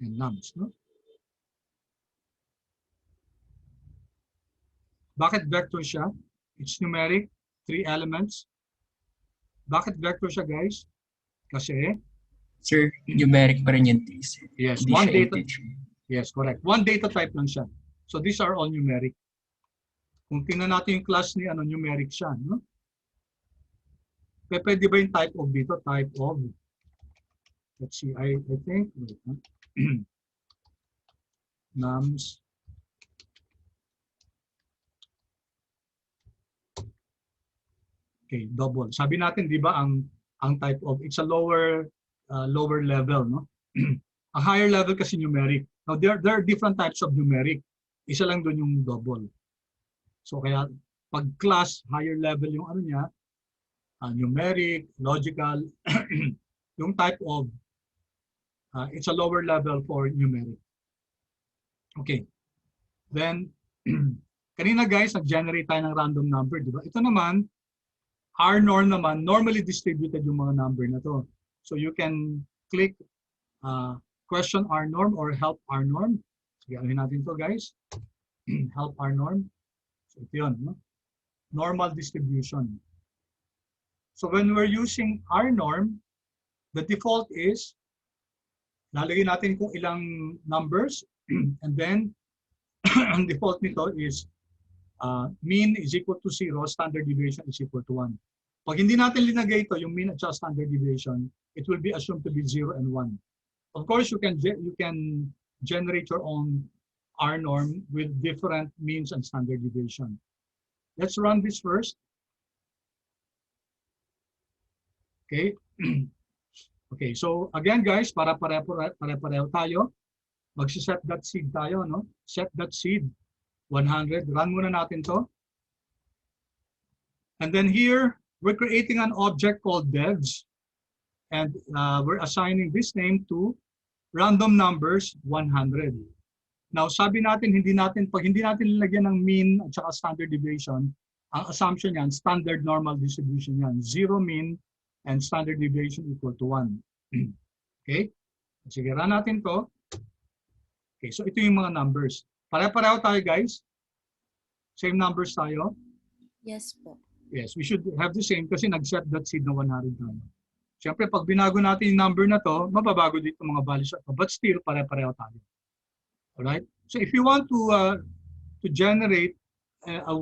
And nums, no? Bakit vector siya? It's numeric, 3 elements. Bakit vector siya, guys? Kasi, Sir, numeric pa rin yung TC. yes, Hindi one siya data. integer. Yes, correct. One data type lang siya. So these are all numeric. Kung tingnan natin yung class ni numeric siya, no? Pwede ba yung type of dito? Type of, let's see, I think, wait, nums. Okay, double. Sabi natin, di ba, ang type of, it's a lower level, no? A higher level kasi numeric. Now, there are different types of numeric. Isa lang doon yung double. So, kaya, pag class, higher level yung ano niya, numeric, logical, yung type of, it's a lower level for numeric. Okay. Then, kanina guys, nag-generate tayo ng random number, di ba? Ito naman, R-norm naman, normally distributed yung mga number na to. So you can click question R-norm or help R-norm. Sige, alin natin to guys. Help R-norm. So ito yun, no? Normal distribution. So when we're using R-norm, the default is, lalagyan natin kung ilang numbers, and then, ang default nito is, mean is equal to 0, standard deviation is equal to 1. Pag hindi natin linagay ito, yung mean at standard deviation, it will be assumed to be 0 and 1. Of course, you can generate your own R-norm with different means and standard deviation. Let's run this first. Okay. Okay, so again guys, para pareho tayo, magsi-set.seed tayo, no? Set.seed 100. Run muna natin to. And then here, we're creating an object called devs. And we're assigning this name to random numbers 100. Now, sabi natin, pag hindi natin nilagyan ng mean at saka standard deviation, ang assumption yan, standard normal distribution yan. 0 mean and standard deviation equal to 1. Okay? Sige, run natin to. Okay, so ito yung mga numbers. Pare-pareho tayo, guys. Same numbers tayo. Yes po. Yes, we should have the same kasi nag-set.seed na 100 tayo. Siyempre, pag binago natin yung number na to, mababago dito mga values. But still, pare-pareho tayo. Alright? So if you want to generate a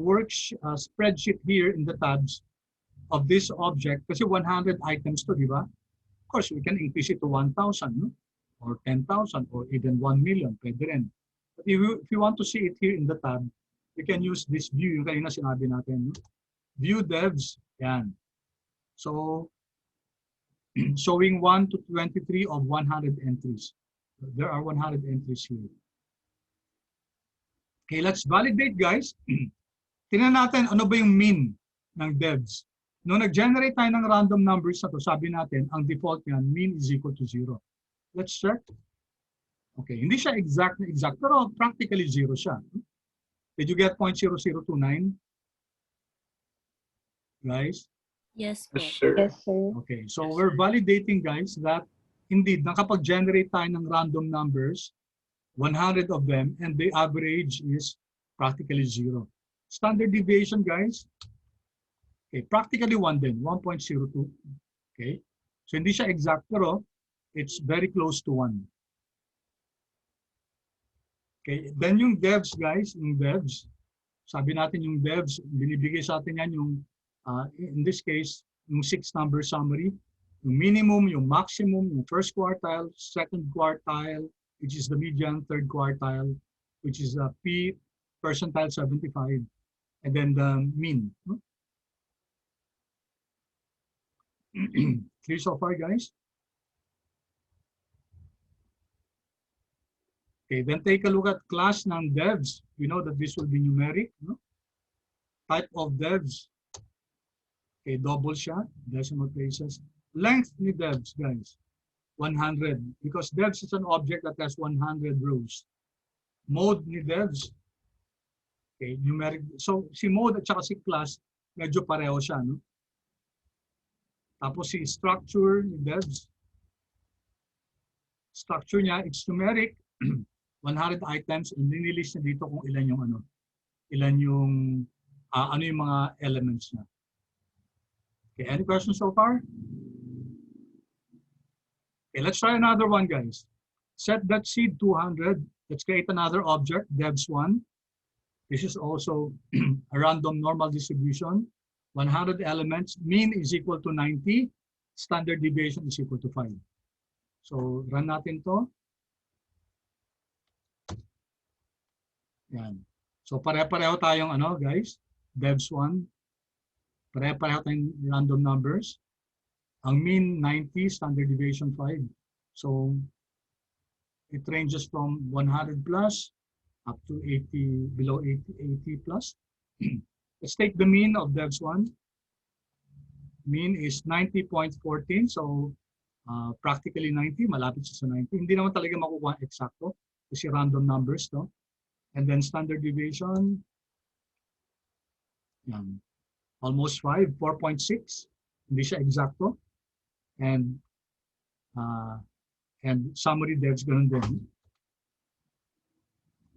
spreadsheet here in the tabs of this object, kasi 100 items to, di ba? Of course, we can increase it to 1,000, no? Or 10,000 or even 1 million. Pwede rin. But if you want to see it here in the tab, you can use this view. Yung kanina sinabi natin. No? View devs. Yan. So, showing 1 to 23 of 100 entries. There are 100 entries here. Okay, let's validate, guys. Tingnan natin ano ba yung mean ng devs. Nung nag-generate tayo ng random numbers na to, sabi natin, ang default niyan, mean is equal to 0. Let's check. Okay, hindi siya exact na exact, pero practically 0 siya. Did you get 0.0029? Guys? Yes po. Yes, sir. Okay, so we're validating, guys, that indeed, nakapag-generate tayo ng random numbers, 100 of them, and the average is practically 0. Standard deviation, guys, okay, practically 1 din, 1.02. Okay, so hindi siya exact, pero it's very close to 1. Okay, then yung devs, guys, yung devs, sabi natin yung devs, binibigay sa atin yan yung, in this case, yung 6-number summary, yung minimum, yung maximum, yung first quartile, second quartile, which is the median, third quartile, which is the P percentile 75, and then the mean. Clear so far, guys? Okay, then take a look at class ng devs. You know that this will be numeric. No? Type of devs. Okay, double siya, decimal places. Length ni devs, guys, 100. Because devs is an object that has 100 rows. Mode ni devs. Okay, numeric. So, si mode at saka si class, medyo pareho siya. No? Tapos si structure ni devs. Structure niya, it's numeric. 100 items, and nililist na dito kung ilan yung ano. Ilan yung, ano yung mga elements niya. Okay, any questions so far? Okay, let's try another one, guys. Set that seed 200. Let's create another object, devs1. This is also a random normal distribution. 100 elements, mean is equal to 90. Standard deviation is equal to 5. So, run natin to. Yan. So, pare-pareho tayong ano, guys, devs1. Pare-pareho tayong random numbers. Ang mean 90, standard deviation 5. So, it ranges from 100 plus up to 80, below 80 plus. Let's take the mean of devs1. Mean is 90.14. So, practically 90. Malapit siya sa 90. Hindi naman talaga makukuha eksakto kasi random numbers, no? And then standard deviation, yan, almost 5, 4.6. Hindi siya eksakto. And summary devs, ganun din.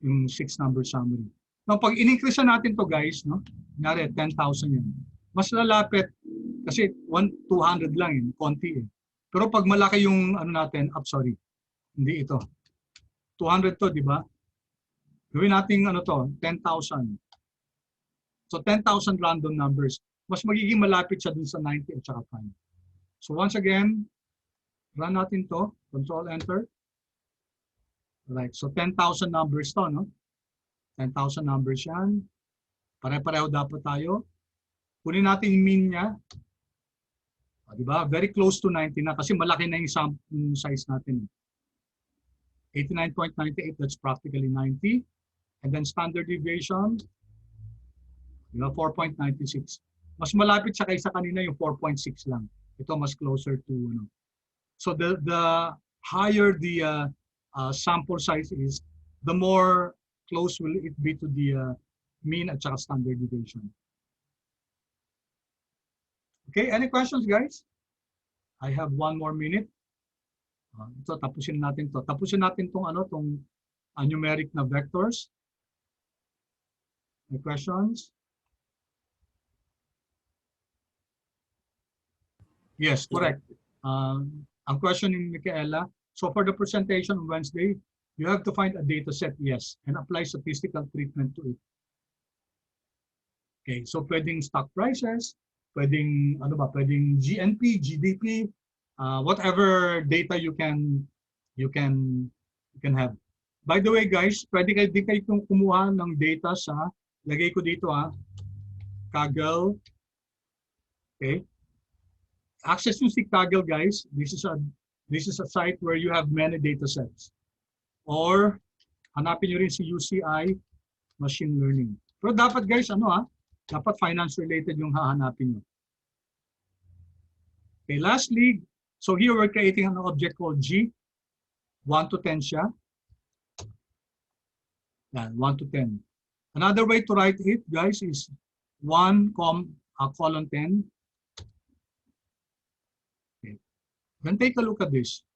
Yung 6-number summary. Now, pag in-increase natin to, guys, no? Kunyari, 10,000 yan. Mas lalapit kasi 200 lang yun, konti eh. Pero pag malaki yung ano natin, sorry, hindi ito. 200 to, di ba? Gawin natin ano to, 10,000. So 10,000 random numbers. Mas magiging malapit siya dun sa 90 at saka 5. So once again, run natin to. Control Enter. Right. So 10,000 numbers to, no? 10,000 numbers yan. Pare-pareho dapat tayo. Kunin natin yung mean niya. Di ba? Very close to 90 na kasi malaki na yung size natin. 89.98, that's practically 90. And then standard deviation, 4.96. Mas malapit siya kaysa kanina yung 4.6 lang. Ito mas closer to, ano. So the higher the sample size is, the more close will it be to the mean at saka standard deviation. Okay, any questions, guys? I have 1 more minute. Ito, tapusin natin to. Tapusin natin tong numeric na vectors. Any questions? Yes, correct. Ang question ni Michaela, so for the presentation on Wednesday, you have to find a data set, yes, and apply statistical treatment to it. Okay, so pwedeng stock prices, pwedeng, pwedeng GNP, GDP, whatever data you can have. By the way, guys, pwede kayo din kayo kumuha ng data sa, lagay ko dito Kaggle. Okay. Access nyo si Kaggle, guys. This is a site where you have many data sets. Or hanapin nyo rin si UCI Machine Learning. Pero dapat, guys, dapat finance related yung hahanapin nyo. Okay, lastly, so here we're creating an object called G. 1 to 10 siya. Yan, 1 to 10. Another way to write it, guys, is 1, colon 10. Okay. Then take a look at this.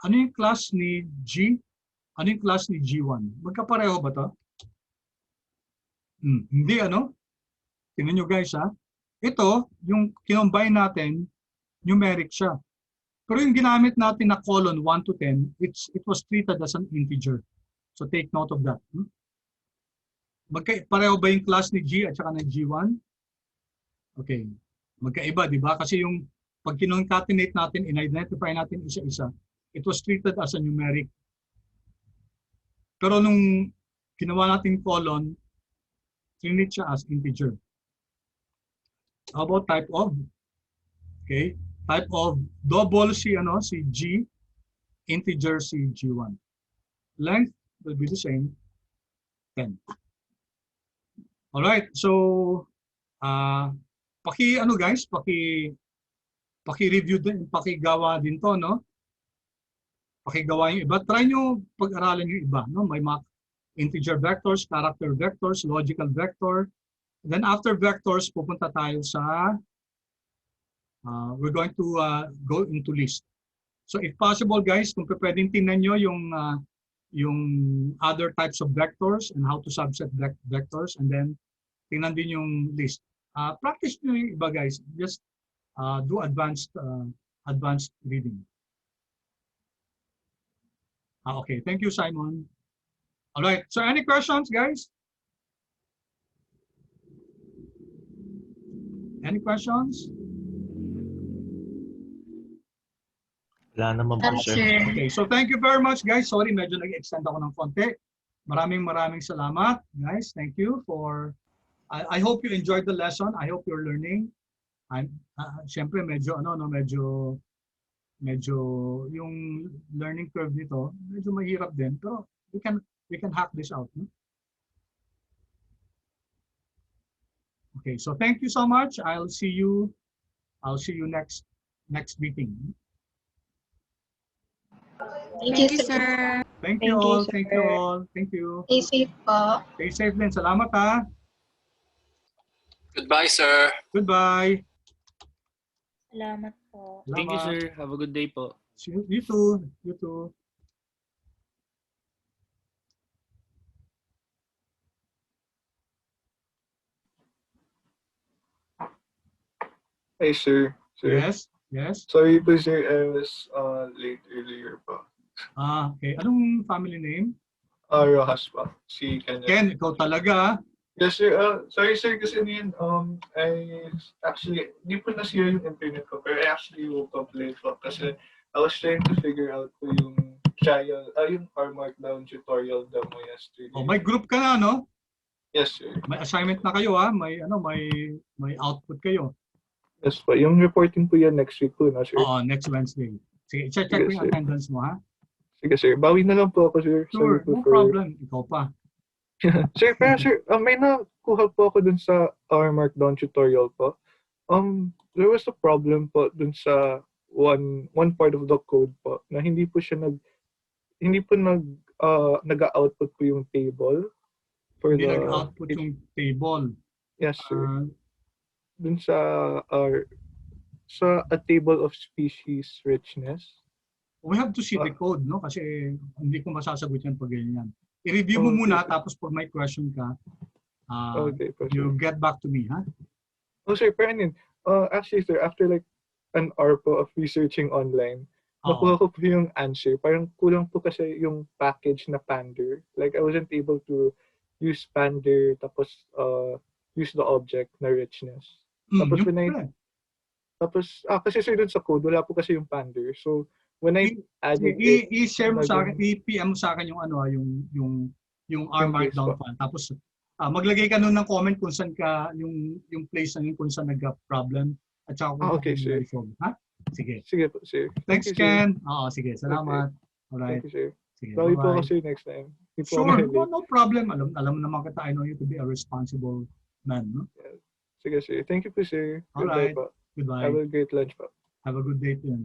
Ano yung class ni G? Ano yung class ni G1? Magkapareho ba to? Hindi, Tingnan nyo, guys, Ito, yung kinombine natin, numeric siya. Pero yung ginamit natin na colon 1 to 10, it was treated as an integer. So take note of that. Pareho ba yung class ni G at saka ng G1? Okay. Magkaiba, di ba? Kasi yung pag kinoncatenate natin, in-identify natin isa-isa, it was treated as a numeric. Pero nung ginawa natin colon, treat siya as integer. How about type of? Okay. Type of double si G, integer si G1. Length will be the same, 10. All right, so paki-review din, pakigawa din to, Pakigawa yung iba. Try nyo pag-aralan yung iba, May mga integer vectors, character vectors, logical vector. Then after vectors, pupunta tayo sa we're going to go into list. So if possible, guys, kung pwedeng tingnan nyo yung other types of vectors and how to subset vectors, and then tingnan din yung list. Practice nyo yung iba, guys. Just do advanced reading. Okay, thank you, Simon. All right, so any questions, guys? Any questions? Wala naman po, sir. Okay, so thank you very much, guys. Sorry, medyo nag-extend ako ng konti. Maraming salamat, guys. Thank you for, I hope you enjoyed the lesson. I hope you're learning. Siyempre, medyo yung learning curve nito, medyo mahirap din. Pero we can hack this out. Okay, so thank you so much. I'll see you next meeting. Thank you, sir. Thank you all. Thank you all. Thank you. Stay safe po. Stay safe din. Salamat Goodbye, sir. Goodbye. Salamat po. Thank you, Salamat. sir. Have a good day po. You too. You too. Hey, sir. Yes. Yes. Sorry po, sir. I was late earlier po. Okay. Anong family name? Rojas pa. Si Kenneth. Ken, ikaw talaga. Yes, sir. Sorry, sir. Kasi I actually, di po nasira yung internet ko. Pero I actually woke up late po. Kasi I was trying to figure out po yung trial, yung Markdown tutorial demo yesterday. Oh, may group ka na, no? Yes, sir. May assignment na kayo, May output kayo. Yes po. Yung reporting po yan next week po, no, sir? Oo, next Wednesday. Sige, check Yes, yung sir. attendance mo, ha? Sige, sir. Bawi na lang po ako, sir. Sure, Sorry po no problem. Ikaw pa. Sir, pero sir, may nakuha po ako dun sa our Markdown tutorial po. There was a problem po dun sa one part of the code po na hindi po nag-output po yung table for Hindi the nag-output yung table. yes, sir. Dun sa a table of species richness. We have to see the code, no? Kasi hindi ko masasagot yan pag ganyan. I-review mo muna, tapos pag may question ka, Okay po, sir. you get back to me, ha? Oh, sir, pero actually, sir, after like an hour po of researching online, nakuha ko po yung answer. Parang kulang po kasi yung package na Pander. Like, I wasn't able to use Pander, tapos use the object na richness. Tapos Yung when I... pala. Tapos, kasi sir dun sa code, wala po kasi yung pander. So, when I added it, I-share mo sa akin, naging- i-PM mo sa akin yung ano, yung R Yung place Markdown po. file. Tapos maglagay ka nun ng comment kung saan ka yung place na yun kung saan nagka-problem at saka kung okay, paano sir. i-resolve. Ha? Sige. Sige po, sir. Thanks, Thank you, sir. Ken. Oo, sige. Salamat. Alright. Thank you, sir. Sige, Sorry po bye-bye. kasi next time. Hindi po Sure, ako no problem. Alam naman kita, I know you to be a responsible man. No? Sige, sir. Thank you po, sir. Goodbye Alright. po. Goodbye. Have a great lunch po. Have a good day too.